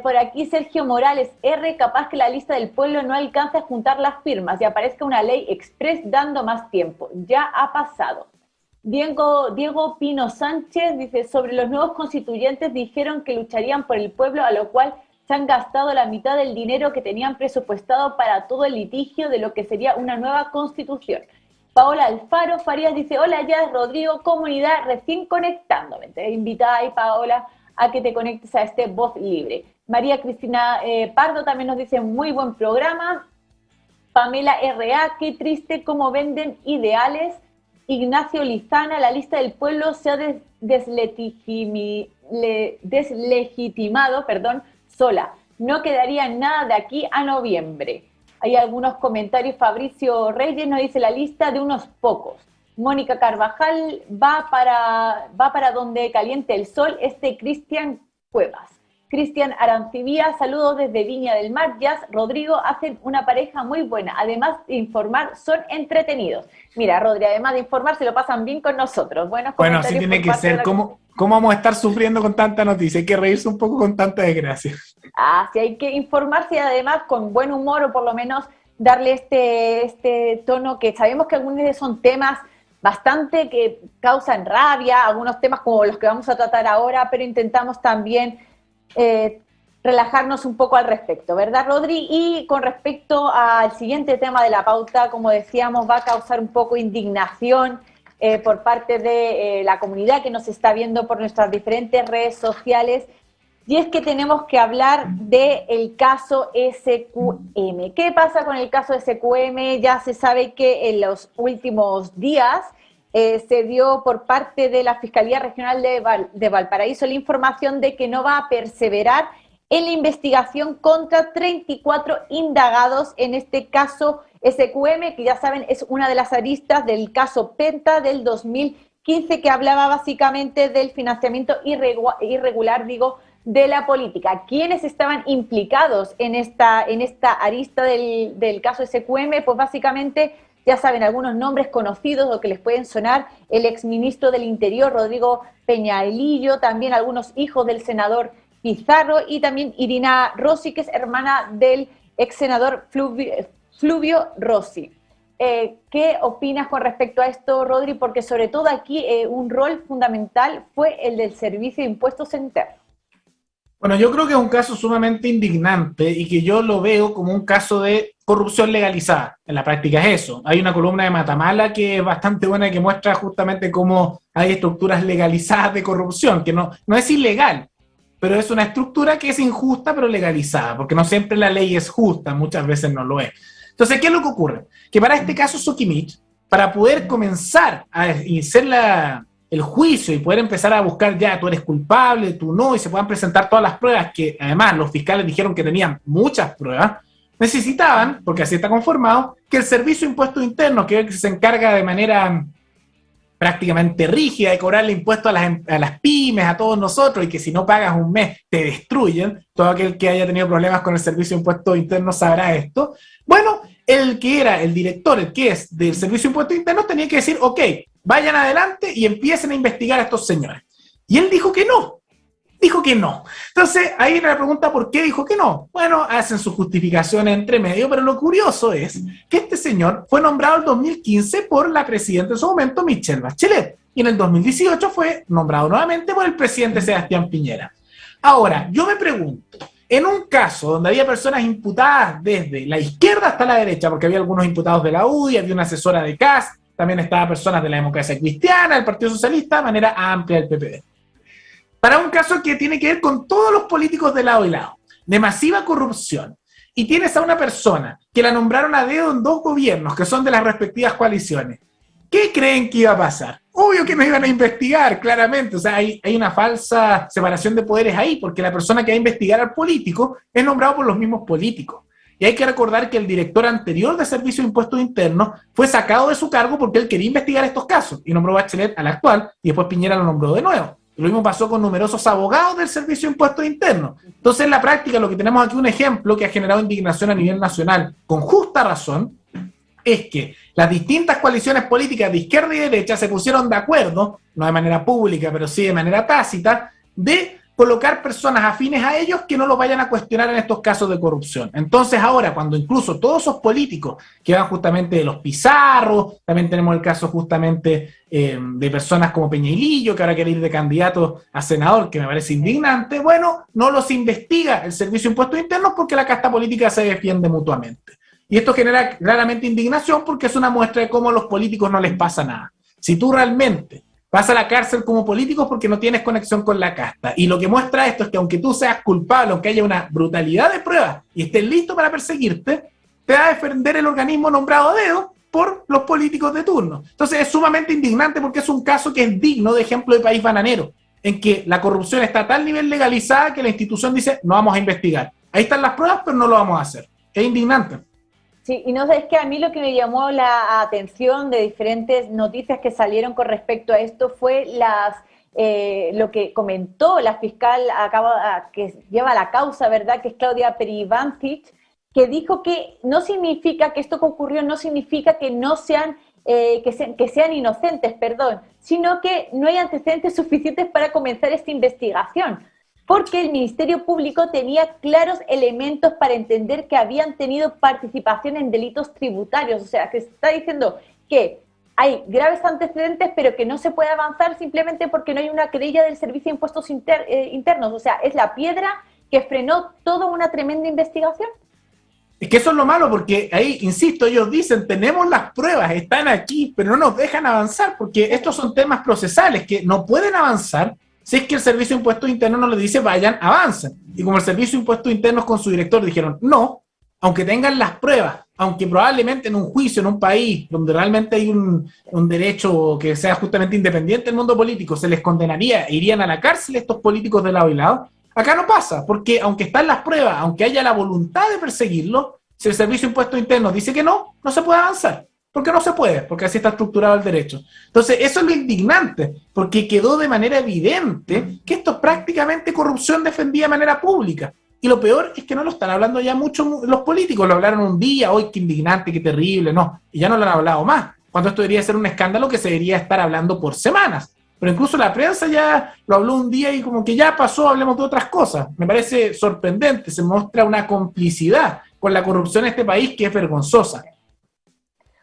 Por aquí Sergio Morales, capaz que la lista del pueblo no alcance a juntar las firmas y aparezca una ley express dando más tiempo. Ya ha pasado. Diego Pino Sánchez dice, sobre los nuevos constituyentes dijeron que lucharían por el pueblo, a lo cual se han gastado la mitad del dinero que tenían presupuestado para todo el litigio de lo que sería una nueva constitución. Paola Alfaro Farías dice, hola, ya Rodrigo, comunidad, recién conectándome. Te invitada ahí, Paola, a que te conectes a este Voz Libre. María Cristina Pardo también nos dice, muy buen programa. Pamela R.A., qué triste cómo venden ideales. Ignacio Lizana, la lista del pueblo se ha deslegitimado, sola. No quedaría nada de aquí a noviembre. Hay algunos comentarios. Fabricio Reyes nos dice la lista de unos pocos. Mónica Carvajal va para donde caliente el sol. Cristian Cuevas. Cristian Arancibía, saludos desde Viña del Mar. Jazz, Rodrigo, hacen una pareja muy buena. Además de informar, son entretenidos. Mira, Rodri, además de informar, se lo pasan bien con nosotros. Bueno, así tiene que ser. ¿Cómo vamos a estar sufriendo con tanta noticia? Hay que reírse un poco con tanta desgracia. Sí, hay que informarse y además con buen humor, o por lo menos darle este tono, que sabemos que algunos son temas bastante que causan rabia, algunos temas como los que vamos a tratar ahora, pero intentamos también relajarnos un poco al respecto, ¿verdad, Rodri? Y con respecto al siguiente tema de la pauta, como decíamos, va a causar un poco indignación por parte de la comunidad que nos está viendo por nuestras diferentes redes sociales, y es que tenemos que hablar del caso SQM. ¿Qué pasa con el caso SQM? Ya se sabe que en los últimos días se dio por parte de la Fiscalía Regional de Valparaíso la información de que no va a perseverar en la investigación contra 34 indagados en este caso SQM, que ya saben es una de las aristas del caso Penta del 2015, que hablaba básicamente del financiamiento irregular, de la política. ¿Quiénes estaban implicados en esta arista del caso SQM? Pues básicamente, ya saben, algunos nombres conocidos o que les pueden sonar: el exministro del Interior, Rodrigo Peñaelillo, también algunos hijos del senador Pizarro, y también Irina Rossi, que es hermana del ex senador Fluvio Rossi. ¿Qué opinas con respecto a esto, Rodri? Porque sobre todo aquí un rol fundamental fue el del Servicio de Impuestos Internos. Bueno, yo creo que es un caso sumamente indignante y que yo lo veo como un caso de corrupción legalizada. En la práctica es eso. Hay una columna de Matamala que es bastante buena y que muestra justamente cómo hay estructuras legalizadas de corrupción, que no es ilegal, pero es una estructura que es injusta pero legalizada, porque no siempre la ley es justa, muchas veces no lo es. Entonces, ¿qué es lo que ocurre? Que para este caso Soquimich, para poder comenzar a hacer el juicio y poder empezar a buscar ya tú eres culpable, tú no, y se puedan presentar todas las pruebas, que además los fiscales dijeron que tenían muchas pruebas, necesitaban, porque así está conformado, que el Servicio de Impuestos Internos, que es el que se encarga de manera prácticamente rígida de cobrarle impuestos a las pymes, a todos nosotros, y que si no pagas un mes te destruyen, todo aquel que haya tenido problemas con el Servicio de Impuestos Internos sabrá esto. Bueno, el que era el director, el que es del Servicio de Impuestos Internos, tenía que decir, ok, vayan adelante y empiecen a investigar a estos señores. Y él dijo que no. Entonces, ahí viene la pregunta, ¿por qué dijo que no? Bueno, hacen sus justificaciones entre medio, pero lo curioso es que este señor fue nombrado en 2015 por la presidenta en su momento, Michelle Bachelet, y en el 2018 fue nombrado nuevamente por el presidente Sebastián Piñera. Ahora, yo me pregunto, en un caso donde había personas imputadas desde la izquierda hasta la derecha, porque había algunos imputados de la UDI, había una asesora de CAS, también estaban personas de la Democracia Cristiana, del Partido Socialista, de manera amplia del PPD. Para un caso que tiene que ver con todos los políticos de lado y lado, de masiva corrupción, y tienes a una persona que la nombraron a dedo en dos gobiernos que son de las respectivas coaliciones, ¿qué creen que iba a pasar? Obvio que no iban a investigar, claramente. O sea, hay una falsa separación de poderes ahí, porque la persona que va a investigar al político es nombrado por los mismos políticos. Y hay que recordar que el director anterior de Servicio de Impuestos Internos fue sacado de su cargo porque él quería investigar estos casos y nombró a Bachelet al actual, y después Piñera lo nombró de nuevo. Lo mismo pasó con numerosos abogados del Servicio de Impuestos Internos. Entonces, en la práctica, lo que tenemos aquí un ejemplo que ha generado indignación a nivel nacional, con justa razón, es que las distintas coaliciones políticas de izquierda y derecha se pusieron de acuerdo, no de manera pública, pero sí de manera tácita, de colocar personas afines a ellos que no los vayan a cuestionar en estos casos de corrupción. Entonces ahora, cuando incluso todos esos políticos que van justamente de los Pizarro, también tenemos el caso justamente de personas como Peñaelillo, que ahora quiere ir de candidato a senador, que me parece indignante, bueno, no los investiga el Servicio de Impuestos Internos porque la casta política se defiende mutuamente. Y esto genera claramente indignación porque es una muestra de cómo a los políticos no les pasa nada. Si tú realmente vas a la cárcel como político porque no tienes conexión con la casta. Y lo que muestra esto es que aunque tú seas culpable, aunque haya una brutalidad de pruebas y estés listo para perseguirte, te va a defender el organismo nombrado a dedo por los políticos de turno. Entonces es sumamente indignante porque es un caso que es digno de ejemplo de país bananero, en que la corrupción está a tal nivel legalizada que la institución dice, no vamos a investigar. Ahí están las pruebas, pero no lo vamos a hacer. Es indignante. Sí, y no sé, es que a mí lo que me llamó la atención de diferentes noticias que salieron con respecto a esto fue lo que comentó la fiscal que lleva la causa, ¿verdad?, que es Claudia Perivancic, que dijo que no significa que esto que ocurrió no significa que no sean que sean inocentes, perdón, sino que no hay antecedentes suficientes para comenzar esta investigación, porque el Ministerio Público tenía claros elementos para entender que habían tenido participación en delitos tributarios. O sea, que se está diciendo que hay graves antecedentes, pero que no se puede avanzar simplemente porque no hay una querella del Servicio de Impuestos Internos. O sea, es la piedra que frenó toda una tremenda investigación. Es que eso es lo malo, porque ahí, insisto, ellos dicen, tenemos las pruebas, están aquí, pero no nos dejan avanzar, porque estos son temas procesales que no pueden avanzar si es que el Servicio de Impuestos Internos no les dice, vayan, avancen. Y como el Servicio de Impuestos Internos con su director dijeron, no, aunque tengan las pruebas, aunque probablemente en un juicio, en un país donde realmente hay un derecho que sea justamente independiente del mundo político, se les condenaría e irían a la cárcel estos políticos de lado y lado. Acá no pasa, porque aunque están las pruebas, aunque haya la voluntad de perseguirlo, si el Servicio de Impuestos Internos dice que no, no se puede avanzar. ¿Por qué no se puede? Porque así está estructurado el derecho. Entonces, eso es lo indignante, porque quedó de manera evidente que esto es prácticamente corrupción defendida de manera pública. Y lo peor es que no lo están hablando ya mucho los políticos, lo hablaron un día, hoy qué indignante, qué terrible, no, y ya no lo han hablado más, cuando esto debería ser un escándalo que se debería estar hablando por semanas. Pero incluso la prensa ya lo habló un día y como que ya pasó, hablemos de otras cosas. Me parece sorprendente, se muestra una complicidad con la corrupción en este país que es vergonzosa.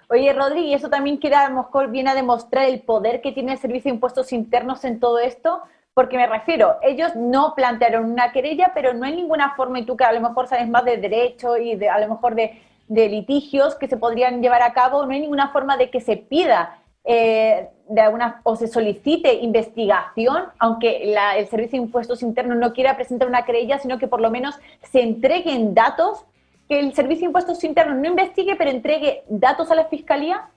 Oye, Rodri, y eso también a lo mejor viene a demostrar el poder que tiene el Servicio de Impuestos Internos en todo esto, porque me refiero, ellos no plantearon una querella, pero no hay ninguna forma, y tú que a lo mejor sabes más de derecho y a lo mejor de litigios que se podrían llevar a cabo, no hay ninguna forma de que se pida o se solicite investigación, aunque el Servicio de Impuestos Internos no quiera presentar una querella, sino que por lo menos se entreguen datos, que el Servicio de Impuestos Internos no investigue, pero entregue datos a la Fiscalía.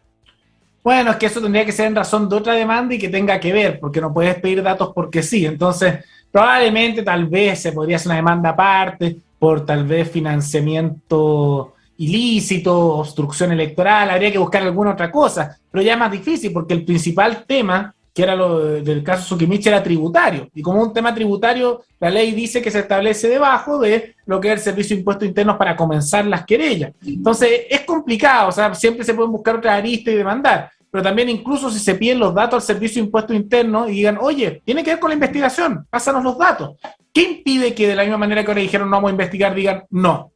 Bueno, es que eso tendría que ser en razón de otra demanda y que tenga que ver, porque no puedes pedir datos porque sí. Entonces, probablemente, tal vez, se podría hacer una demanda aparte por tal vez financiamiento ilícito, obstrucción electoral, habría que buscar alguna otra cosa, pero ya es más difícil porque el principal tema, que era lo del caso Sukimich, era tributario, y como un tema tributario, la ley dice que se establece debajo de lo que es el Servicio de Impuestos Internos para comenzar las querellas. Entonces es complicado, o sea, siempre se pueden buscar otras aristas y demandar, pero también incluso si se piden los datos al Servicio de Impuestos Internos y digan, oye, tiene que ver con la investigación, pásanos los datos. ¿Qué impide que de la misma manera que ahora dijeron no vamos a investigar, digan no?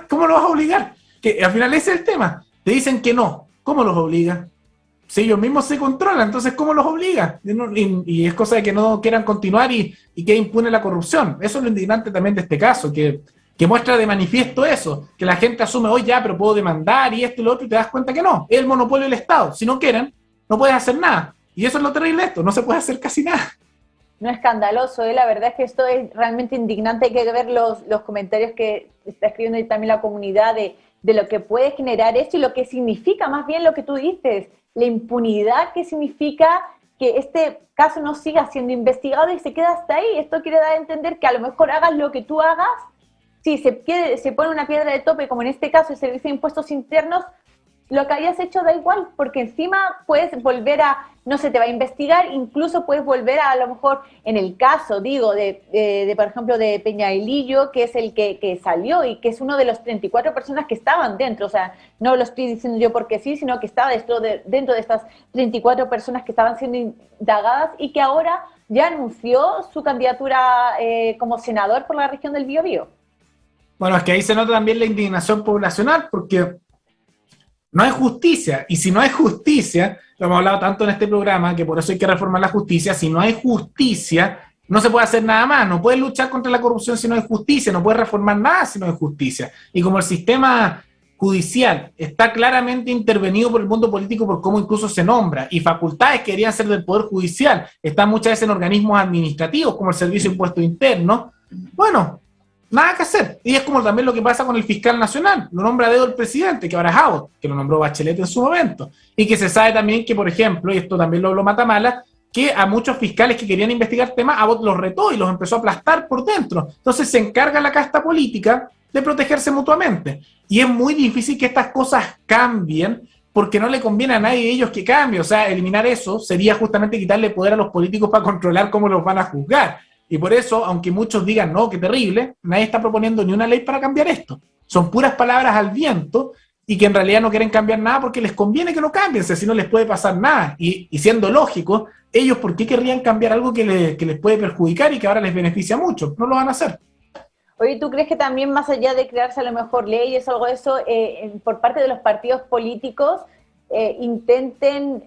¿Cómo los vas a obligar? Que al final ese es el tema. Te dicen que no. ¿Cómo los obliga? Si ellos mismos se controlan, entonces ¿cómo los obliga? Y es cosa de que no quieran continuar y que impune la corrupción. Eso es lo indignante también de este caso, que muestra de manifiesto eso, que la gente asume, hoy ya, pero puedo demandar y esto y lo otro, y te das cuenta que no. Es el monopolio del Estado. Si no quieren, no puedes hacer nada. Y eso es lo terrible de esto, no se puede hacer casi nada. No, escandaloso, la verdad es que esto es realmente indignante. Hay que ver los comentarios que está escribiendo también la comunidad de lo que puede generar esto y lo que significa más bien lo que tú dices, la impunidad que significa que este caso no siga siendo investigado y se queda hasta ahí. Esto quiere dar a entender que a lo mejor hagas lo que tú hagas, si se pone una piedra de tope, como en este caso el Servicio de Impuestos Internos, lo que hayas hecho da igual, porque encima puedes volver no se te va a investigar, incluso puedes volver a lo mejor, en el caso, digo, por ejemplo, de Peñailillo, que es el que salió y que es uno de los 34 personas que estaban dentro, o sea, no lo estoy diciendo yo porque sí, sino que estaba dentro de estas 34 personas que estaban siendo indagadas y que ahora ya anunció su candidatura como senador por la región del Biobío. Bueno, es que ahí se nota también la indignación poblacional, porque no hay justicia, y si no hay justicia, lo hemos hablado tanto en este programa, que por eso hay que reformar la justicia, si no hay justicia, no se puede hacer nada más, no puedes luchar contra la corrupción si no hay justicia, no puedes reformar nada si no hay justicia. Y como el sistema judicial está claramente intervenido por el mundo político por cómo incluso se nombra, y facultades que deberían ser del Poder Judicial están muchas veces en organismos administrativos, como el Servicio de Impuestos Internos, bueno, Nada que hacer. Y es como también lo que pasa con el fiscal nacional. Lo nombra a dedo el presidente, que ahora es Abbott, que lo nombró Bachelet en su momento. Y que se sabe también que, por ejemplo, y esto también lo habló Matamala, que a muchos fiscales que querían investigar temas, Abbott los retó y los empezó a aplastar por dentro. Entonces se encarga la casta política de protegerse mutuamente. Y es muy difícil que estas cosas cambien porque no le conviene a nadie de ellos que cambie. O sea, eliminar eso sería justamente quitarle poder a los políticos para controlar cómo los van a juzgar. Y por eso, aunque muchos digan, no, qué terrible, nadie está proponiendo ni una ley para cambiar esto. Son puras palabras al viento y que en realidad no quieren cambiar nada porque les conviene que no cambien, si no les puede pasar nada. Y siendo lógico, ellos, ¿por qué querrían cambiar algo que les puede perjudicar y que ahora les beneficia mucho? No lo van a hacer. Oye, ¿tú crees que también más allá de crearse a lo mejor leyes o algo de eso, por parte de los partidos políticos, intenten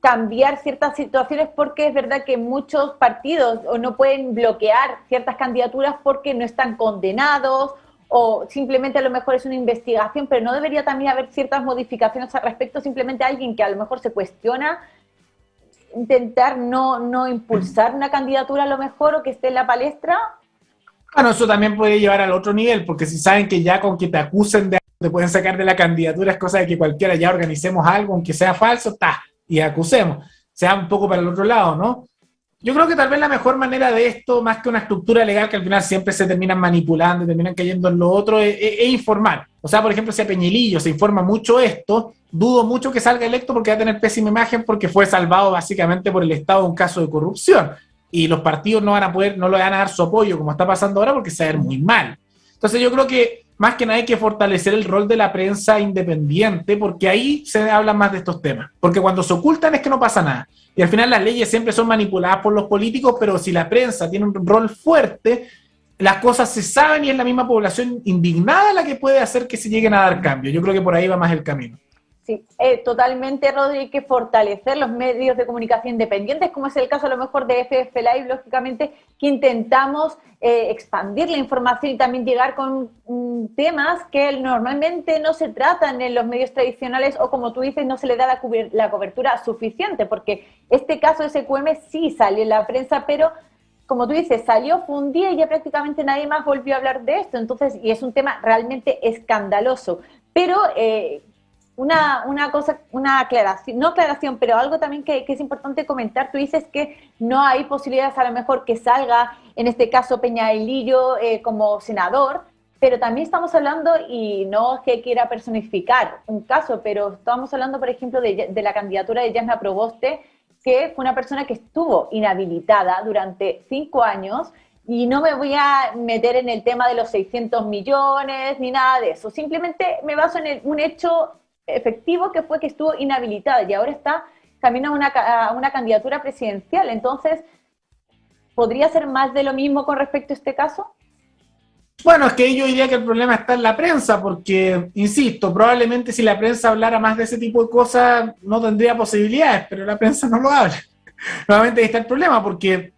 cambiar ciertas situaciones? Porque es verdad que muchos partidos o no pueden bloquear ciertas candidaturas porque no están condenados o simplemente a lo mejor es una investigación, pero no debería también haber ciertas modificaciones al respecto, simplemente alguien que a lo mejor se cuestiona, intentar no impulsar una candidatura a lo mejor o que esté en la palestra. Bueno, eso también puede llevar al otro nivel, porque si saben que ya con que te acusen de algo te pueden sacar de la candidatura, es cosa de que cualquiera ya organicemos algo, aunque sea falso, y acusemos. Sea un poco para el otro lado, ¿no? Yo creo que tal vez la mejor manera de esto, más que una estructura legal que al final siempre se terminan manipulando, terminan cayendo en lo otro, es informar. O sea, por ejemplo, si a Peñilillo se informa mucho esto, dudo mucho que salga electo porque va a tener pésima imagen porque fue salvado básicamente por el Estado de un caso de corrupción. Y los partidos no le van a dar su apoyo como está pasando ahora porque se va a ver muy mal. Entonces yo creo que más que nada hay que fortalecer el rol de la prensa independiente porque ahí se habla más de estos temas. Porque cuando se ocultan es que no pasa nada. Y al final las leyes siempre son manipuladas por los políticos, pero si la prensa tiene un rol fuerte, las cosas se saben y es la misma población indignada la que puede hacer que se lleguen a dar cambios. Yo creo que por ahí va más el camino. Sí, totalmente, Rodri, hay que fortalecer los medios de comunicación independientes, como es el caso a lo mejor de FF Live, lógicamente, que intentamos expandir la información y también llegar con temas que normalmente no se tratan en los medios tradicionales o, como tú dices, no se le da la cobertura suficiente, porque este caso de SQM sí salió en la prensa, pero como tú dices, salió, fue un día y ya prácticamente nadie más volvió a hablar de esto, entonces, y es un tema realmente escandaloso, pero una cosa, una aclaración, no aclaración, pero algo también que es importante comentar. Tú dices que no hay posibilidades a lo mejor que salga, en este caso Peñalillo como senador, pero también estamos hablando, y no es que quiera personificar un caso, pero estamos hablando, por ejemplo, de la candidatura de Jasna Proboste, que fue una persona que estuvo inhabilitada durante 5 años, y no me voy a meter en el tema de los 600 millones ni nada de eso, simplemente me baso en un hecho efectivo que fue que estuvo inhabilitada y ahora está camino a una candidatura presidencial. Entonces, ¿podría ser más de lo mismo con respecto a este caso? Bueno, es que yo diría que el problema está en la prensa, porque, insisto, probablemente si la prensa hablara más de ese tipo de cosas no tendría posibilidades, pero la prensa no lo habla. Nuevamente ahí está el problema, porque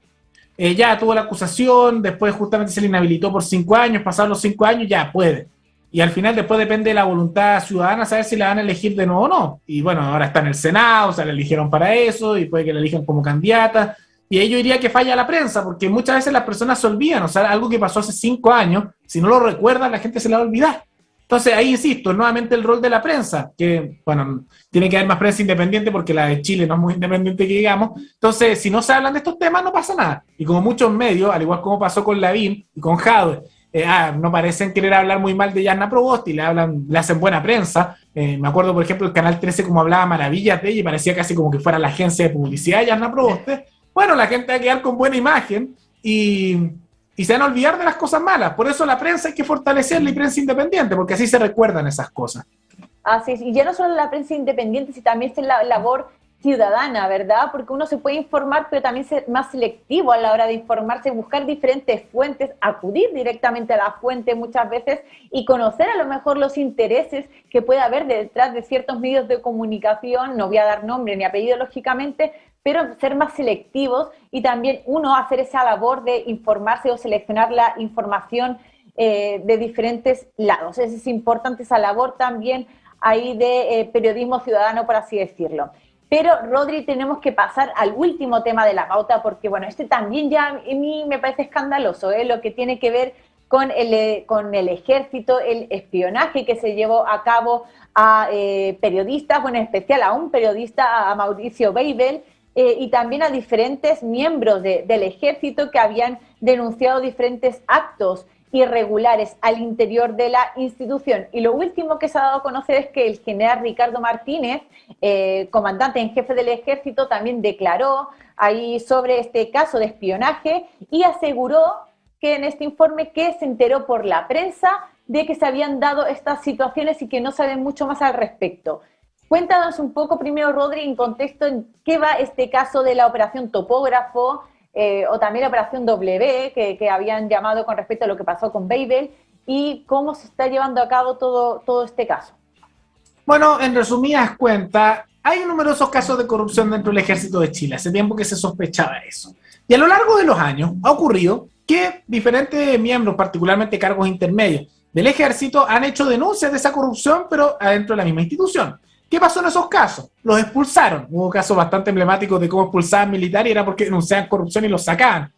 ya tuvo la acusación, después justamente se le inhabilitó por 5 años, pasados los 5 años ya puede. Y al final después depende de la voluntad ciudadana saber si la van a elegir de nuevo o no. Y bueno, ahora está en el Senado, o sea, la eligieron para eso y puede que la elijan como candidata. Y ahí yo diría que falla la prensa, porque muchas veces las personas se olvidan, o sea, algo que pasó hace 5 años, si no lo recuerdan, la gente se la va a olvidar. Entonces ahí insisto, nuevamente el rol de la prensa, que bueno, tiene que haber más prensa independiente porque la de Chile no es muy independiente que digamos. Entonces, si no se hablan de estos temas, no pasa nada. Y como muchos medios, al igual como pasó con Lavín y con Jadwe, no parecen querer hablar muy mal de Jasna Proboste y le hacen buena prensa. Me acuerdo, por ejemplo, el Canal 13 como hablaba maravillas de ella y parecía casi como que fuera la agencia de publicidad de Jasna Proboste. Bueno, la gente va a quedar con buena imagen y se van a olvidar de las cosas malas. Por eso la prensa hay que fortalecerla y prensa independiente, porque así se recuerdan esas cosas. Así es, y ya no solo la prensa independiente, sino también es la labor ciudadana, ¿verdad? Porque uno se puede informar, pero también ser más selectivo a la hora de informarse, buscar diferentes fuentes, acudir directamente a la fuente muchas veces y conocer a lo mejor los intereses que puede haber detrás de ciertos medios de comunicación. No voy a dar nombre ni apellido, lógicamente, pero ser más selectivos y también uno hacer esa labor de informarse o seleccionar la información de diferentes lados. Es importante esa labor también ahí de periodismo ciudadano, por así decirlo. Pero, Rodri, tenemos que pasar al último tema de la pauta porque, bueno, este también ya a mí me parece escandaloso, lo que tiene que ver con el ejército, el espionaje que se llevó a cabo a periodistas, bueno, en especial a un periodista, a Mauricio Weibel, y también a diferentes miembros del ejército que habían denunciado diferentes actos irregulares al interior de la institución. Y lo último que se ha dado a conocer es que el general Ricardo Martínez, comandante en jefe del ejército, también declaró ahí sobre este caso de espionaje y aseguró que en este informe que se enteró por la prensa de que se habían dado estas situaciones y que no saben mucho más al respecto. Cuéntanos un poco primero, Rodri, en contexto en qué va este caso de la operación Topógrafo, o también la operación W, que habían llamado con respecto a lo que pasó con Weibel, y cómo se está llevando a cabo todo este caso. Bueno, en resumidas cuentas, hay numerosos casos de corrupción dentro del Ejército de Chile. Hace tiempo que se sospechaba eso. Y a lo largo de los años ha ocurrido que diferentes miembros, particularmente cargos intermedios del Ejército, han hecho denuncias de esa corrupción, pero adentro de la misma institución. ¿Qué pasó en esos casos? Los expulsaron. Hubo casos bastante emblemáticos de cómo expulsaban militares y era porque denunciaban corrupción y los sacaban.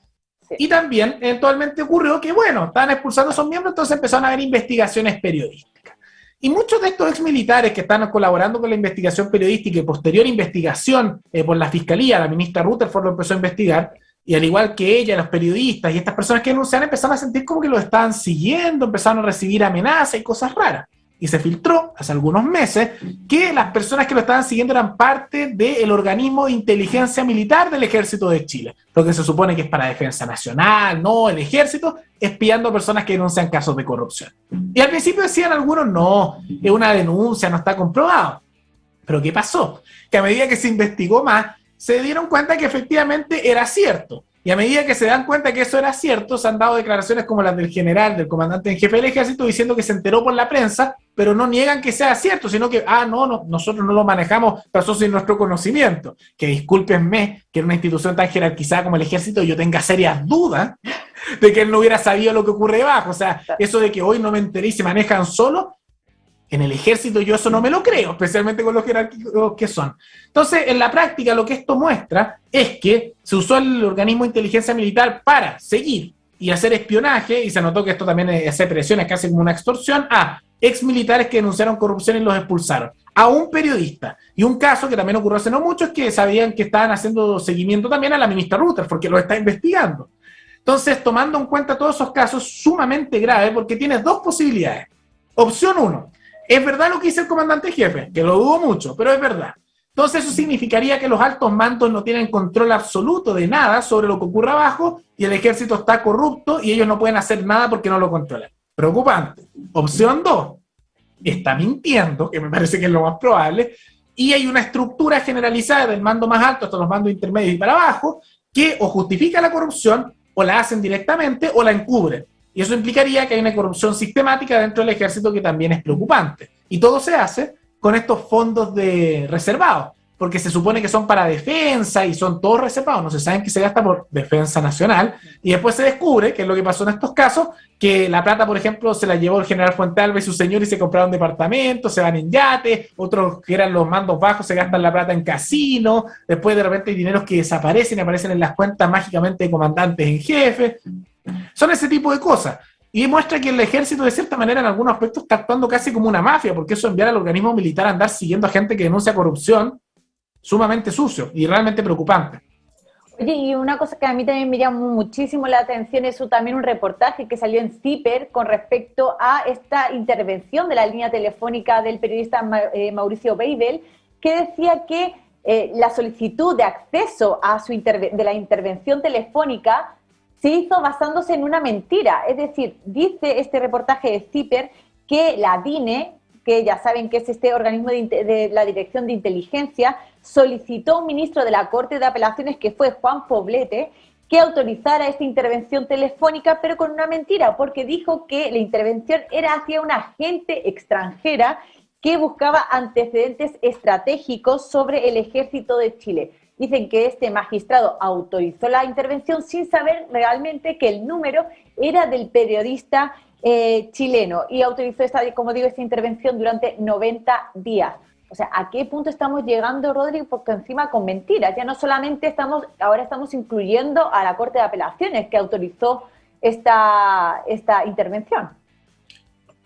Sí. Y también eventualmente ocurrió que, bueno, estaban expulsando a esos miembros, entonces empezaron a haber investigaciones periodísticas. Y muchos de estos exmilitares que están colaborando con la investigación periodística y posterior investigación por la Fiscalía, la ministra Rutherford lo empezó a investigar, y al igual que ella, los periodistas y estas personas que denunciaban empezaron a sentir como que los estaban siguiendo, empezaron a recibir amenazas y cosas raras. Y se filtró hace algunos meses que las personas que lo estaban siguiendo eran parte del organismo de inteligencia militar del Ejército de Chile, lo que se supone que es para defensa nacional, no el ejército, espiando a personas que denuncian casos de corrupción. Y al principio decían algunos, no, es una denuncia, no está comprobado. Pero ¿qué pasó? Que a medida que se investigó más, se dieron cuenta que efectivamente era cierto. Y a medida que se dan cuenta que eso era cierto, se han dado declaraciones como las del general, del comandante en jefe del ejército, diciendo que se enteró por la prensa, pero no niegan que sea cierto, sino que, no, nosotros no lo manejamos, pasó sin nuestro conocimiento. Que discúlpenme que en una institución tan jerarquizada como el ejército yo tenga serias dudas de que él no hubiera sabido lo que ocurre debajo. O sea, eso de que hoy no me enteré y se manejan solo, en el ejército yo eso no me lo creo, especialmente con los jerárquicos que son. Entonces, en la práctica lo que esto muestra es que se usó el organismo de inteligencia militar para seguir y hacer espionaje, y se notó que esto también hace presión, es casi como una extorsión, a exmilitares que denunciaron corrupción y los expulsaron, a un periodista. Y un caso que también ocurrió hace no mucho es que sabían que estaban haciendo seguimiento también a la ministra Rutherford, porque lo está investigando. Entonces, tomando en cuenta todos esos casos, sumamente graves, porque tienes dos posibilidades. Opción 1. Es verdad lo que dice el comandante jefe, que lo dudo mucho, pero es verdad. Entonces eso significaría que los altos mandos no tienen control absoluto de nada sobre lo que ocurre abajo y el ejército está corrupto y ellos no pueden hacer nada porque no lo controlan. Preocupante. Opción 2. Está mintiendo, que me parece que es lo más probable, y hay una estructura generalizada del mando más alto hasta los mandos intermedios y para abajo que o justifica la corrupción o la hacen directamente o la encubren. Y eso implicaría que hay una corrupción sistemática dentro del ejército que también es preocupante. Y todo se hace con estos fondos reservados, porque se supone que son para defensa y son todos reservados, no se saben que se gasta por defensa nacional, y después se descubre, que es lo que pasó en estos casos, que la plata, por ejemplo, se la llevó el general Fuentealba y su señor y se compraron departamentos, se van en yates, otros que eran los mandos bajos se gastan la plata en casino, después de repente hay dineros que desaparecen y aparecen en las cuentas mágicamente de comandantes en jefe. Son ese tipo de cosas. Y muestra que el ejército, de cierta manera, en algunos aspectos está actuando casi como una mafia, porque eso enviar al organismo militar a andar siguiendo a gente que denuncia corrupción, sumamente sucio y realmente preocupante. Oye, y una cosa que a mí también me llamó muchísimo la atención es también un reportaje que salió en CIPER con respecto a esta intervención de la línea telefónica del periodista Mauricio Weibel, que decía que la solicitud de acceso a de la intervención telefónica se hizo basándose en una mentira. Es decir, dice este reportaje de CIPER que la DINE, que ya saben que es este organismo de la Dirección de Inteligencia, solicitó a un ministro de la Corte de Apelaciones, que fue Juan Poblete, que autorizara esta intervención telefónica, pero con una mentira, porque dijo que la intervención era hacia una agente extranjera que buscaba antecedentes estratégicos sobre el Ejército de Chile. Dicen que este magistrado autorizó la intervención sin saber realmente que el número era del periodista chileno y autorizó como digo, esta intervención durante 90 días. O sea, ¿a qué punto estamos llegando, Rodri? Porque encima con mentiras. Ya no solamente ahora estamos incluyendo a la Corte de Apelaciones, que autorizó esta intervención.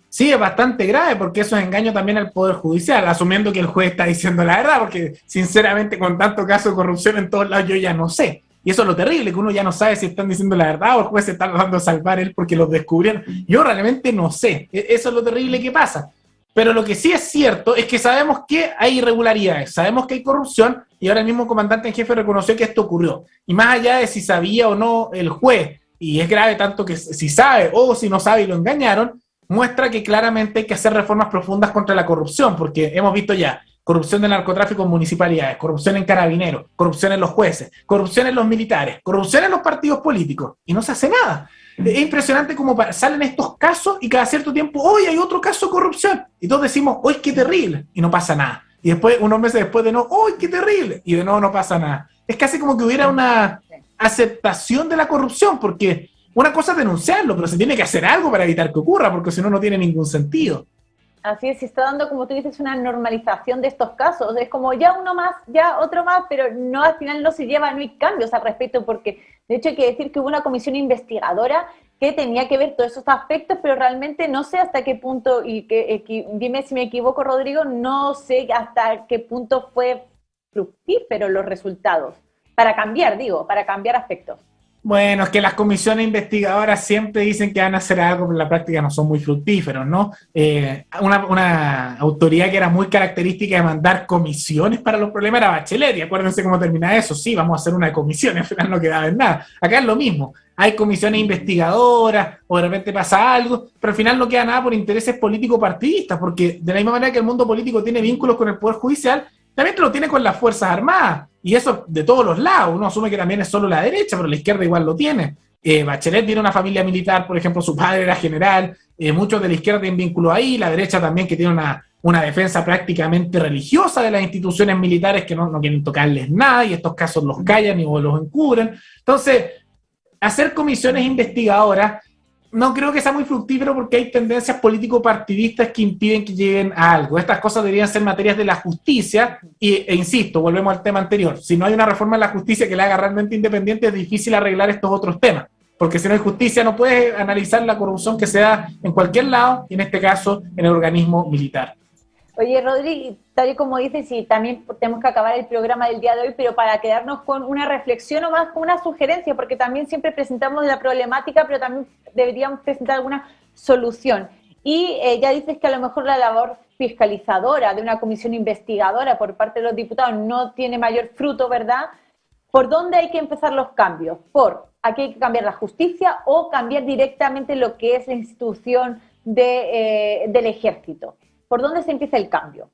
Sí, es bastante grave porque eso es engaño también al Poder Judicial, asumiendo que el juez está diciendo la verdad, porque sinceramente con tanto caso de corrupción en todos lados yo ya no sé. Y eso es lo terrible, que uno ya no sabe si están diciendo la verdad o el juez se está tratando de salvar él porque los descubrieron. Yo realmente no sé, eso es lo terrible que pasa. Pero lo que sí es cierto es que sabemos que hay irregularidades, sabemos que hay corrupción y ahora el mismo comandante en jefe reconoció que esto ocurrió. Y más allá de si sabía o no el juez, y es grave tanto que si sabe o si no sabe y lo engañaron, muestra que claramente hay que hacer reformas profundas contra la corrupción, porque hemos visto ya corrupción del narcotráfico en municipalidades, corrupción en carabineros, corrupción en los jueces, corrupción en los militares, corrupción en los partidos políticos, y no se hace nada. Es impresionante cómo salen estos casos y cada cierto tiempo, hoy hay otro caso de corrupción, y todos decimos, hoy qué terrible, y no pasa nada. Y después, unos meses después de nuevo, hoy qué terrible, y de nuevo no pasa nada. Es casi como que hubiera una aceptación de la corrupción, porque una cosa es denunciarlo, pero se tiene que hacer algo para evitar que ocurra, porque si no, no tiene ningún sentido. Así es, se está dando, como tú dices, una normalización de estos casos. Es como ya uno más, ya otro más, pero no, al final no se lleva, no hay cambios al respecto, porque de hecho hay que decir que hubo una comisión investigadora que tenía que ver todos esos aspectos, pero realmente no sé hasta qué punto, y dime si me equivoco, Rodrigo, no sé hasta qué punto fue fructífero los resultados. Para cambiar aspectos. Bueno, es que las comisiones investigadoras siempre dicen que van a hacer algo, pero en la práctica no son muy fructíferos, ¿no? Una autoridad que era muy característica de mandar comisiones para los problemas era Bachelet, y acuérdense cómo termina eso, sí, vamos a hacer una comisión, al final no quedaba en nada. Acá es lo mismo, hay comisiones investigadoras, o de repente pasa algo, pero al final no queda nada por intereses político-partidistas, porque de la misma manera que el mundo político tiene vínculos con el Poder Judicial, también lo tiene con las Fuerzas Armadas, y eso de todos los lados. Uno asume que también es solo la derecha, pero la izquierda igual lo tiene. Bachelet tiene una familia militar, por ejemplo, su padre era general, muchos de la izquierda tienen vínculo ahí, la derecha también que tiene una defensa prácticamente religiosa de las instituciones militares que no quieren tocarles nada, y estos casos los callan y los encubren. Entonces, hacer comisiones investigadoras no creo que sea muy fructífero porque hay tendencias político-partidistas que impiden que lleguen a algo. Estas cosas deberían ser materias de la justicia e insisto, volvemos al tema anterior. Si no hay una reforma en la justicia que la haga realmente independiente, es difícil arreglar estos otros temas. Porque si no hay justicia, no puedes analizar la corrupción que se da en cualquier lado, y en este caso, en el organismo militar. Oye, Rodri, tal y como dices, y también tenemos que acabar el programa del día de hoy, pero para quedarnos con una reflexión o más con una sugerencia, porque también siempre presentamos la problemática, pero también deberíamos presentar alguna solución. Y ya dices que a lo mejor la labor fiscalizadora de una comisión investigadora por parte de los diputados no tiene mayor fruto, ¿verdad? ¿Por dónde hay que empezar los cambios? ¿Aquí hay que cambiar la justicia o cambiar directamente lo que es la institución del ejército? ¿Por dónde se empieza el cambio?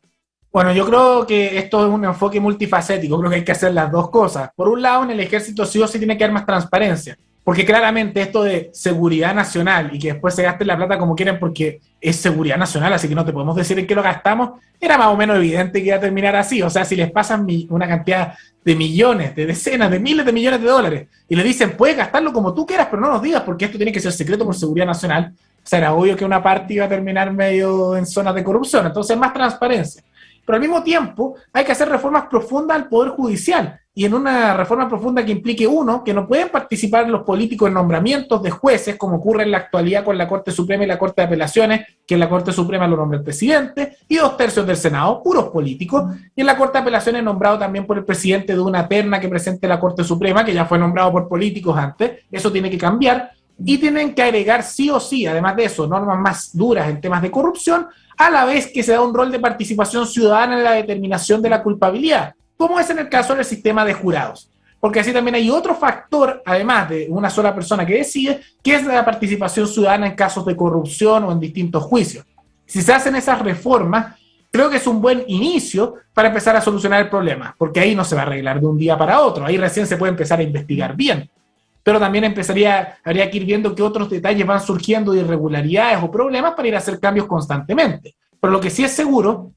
Bueno, yo creo que esto es un enfoque multifacético, creo que hay que hacer las dos cosas. Por un lado, en el ejército sí o sí tiene que haber más transparencia, porque claramente esto de seguridad nacional y que después se gaste la plata como quieren porque es seguridad nacional, así que no te podemos decir en qué lo gastamos, era más o menos evidente que iba a terminar así. O sea, si les pasan una cantidad de millones, de decenas, de miles de millones de dólares y le dicen, puedes gastarlo como tú quieras, pero no nos digas porque esto tiene que ser secreto por seguridad nacional, o sea, era obvio que una parte iba a terminar medio en zonas de corrupción. Entonces, más transparencia. Pero al mismo tiempo, hay que hacer reformas profundas al Poder Judicial. Y en una reforma profunda que implique, uno, que no pueden participar los políticos en nombramientos de jueces, como ocurre en la actualidad con la Corte Suprema y la Corte de Apelaciones, que en la Corte Suprema lo nombra el presidente, y 2/3 del Senado, puros políticos. Y en la Corte de Apelaciones nombrado también por el presidente de una terna que presente la Corte Suprema, que ya fue nombrado por políticos antes. Eso tiene que cambiar. Y tienen que agregar sí o sí, además de eso, normas más duras en temas de corrupción, a la vez que se da un rol de participación ciudadana en la determinación de la culpabilidad, como es en el caso del sistema de jurados. Porque así también hay otro factor, además de una sola persona que decide, que es la participación ciudadana en casos de corrupción o en distintos juicios. Si se hacen esas reformas, creo que es un buen inicio para empezar a solucionar el problema, porque ahí no se va a arreglar de un día para otro, ahí recién se puede empezar a investigar bien. Pero también habría que ir viendo qué otros detalles van surgiendo de irregularidades o problemas para ir a hacer cambios constantemente. Pero lo que sí es seguro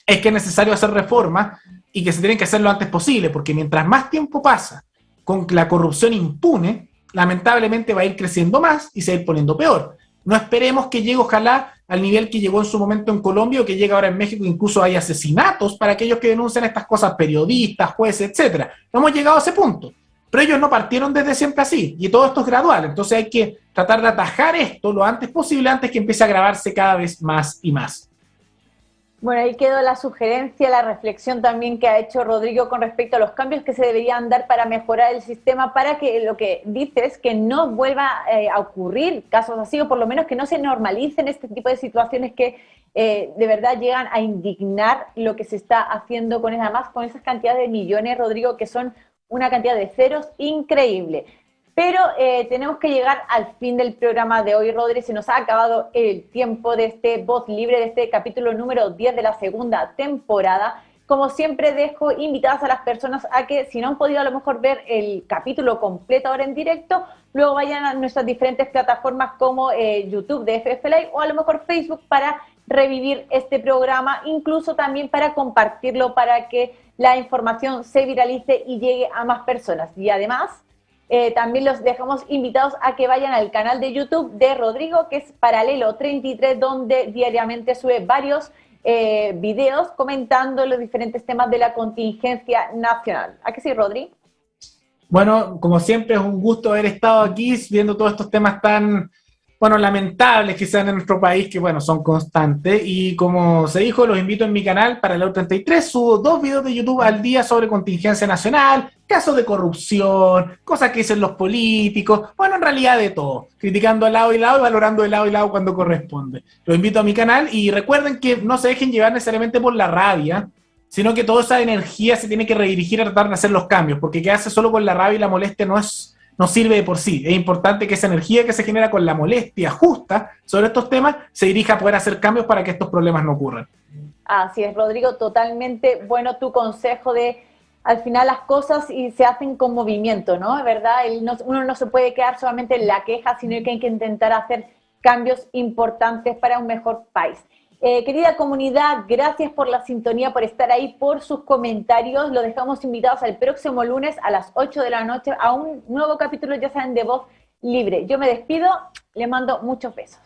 es que es necesario hacer reformas y que se tienen que hacer lo antes posible, porque mientras más tiempo pasa con la corrupción impune, lamentablemente va a ir creciendo más y se va a ir poniendo peor. No esperemos que llegue, ojalá, al nivel que llegó en su momento en Colombia o que llega ahora en México, incluso hay asesinatos para aquellos que denuncian estas cosas, periodistas, jueces, etcétera. No hemos llegado a ese punto. pero ellos no partieron desde siempre así, y todo esto es gradual, entonces hay que tratar de atajar esto lo antes posible, antes que empiece a agravarse cada vez más y más. Bueno, ahí quedó la sugerencia, la reflexión también que ha hecho Rodrigo con respecto a los cambios que se deberían dar para mejorar el sistema, para que lo que dices, que no vuelva a ocurrir casos así, o por lo menos que no se normalicen este tipo de situaciones que de verdad llegan a indignar lo que se está haciendo con además con esas cantidades de millones, Rodrigo, que son una cantidad de ceros increíble. Pero tenemos que llegar al fin del programa de hoy, Rodri. Se nos ha acabado el tiempo de este Voz Libre, de este capítulo número 10 de la segunda temporada. Como siempre, dejo invitadas a las personas a que, si no han podido a lo mejor ver el capítulo completo ahora en directo, luego vayan a nuestras diferentes plataformas como YouTube de FF Live o a lo mejor Facebook para revivir este programa, incluso también para compartirlo, para que la información se viralice y llegue a más personas. Y además, también los dejamos invitados a que vayan al canal de YouTube de Rodrigo, que es Paralelo 33, donde diariamente sube varios videos comentando los diferentes temas de la contingencia nacional. ¿A qué sí, Rodri? Bueno, como siempre es un gusto haber estado aquí viendo todos estos temas tan, bueno, lamentables que sean en nuestro país, que bueno, son constantes, y como se dijo, los invito en mi canal Paralelo 33, subo 2 videos de YouTube al día sobre contingencia nacional, casos de corrupción, cosas que dicen los políticos, bueno, en realidad de todo, criticando al lado y lado y valorando de lado y lado cuando corresponde. Los invito a mi canal y recuerden que no se dejen llevar necesariamente por la rabia, sino que toda esa energía se tiene que redirigir a tratar de hacer los cambios, porque quedarse solo con la rabia y la molestia no sirve de por sí. Es importante que esa energía que se genera con la molestia justa sobre estos temas se dirija a poder hacer cambios para que estos problemas no ocurran. Así es, Rodrigo, totalmente bueno tu consejo de al final las cosas y se hacen con movimiento, ¿no? ¿Verdad? Uno no se puede quedar solamente en la queja, sino que hay que intentar hacer cambios importantes para un mejor país. Querida comunidad, gracias por la sintonía, por estar ahí, por sus comentarios. Los dejamos invitados al próximo lunes a las 8 de la noche a un nuevo capítulo, ya saben, de Voz Libre. Yo me despido, les mando muchos besos.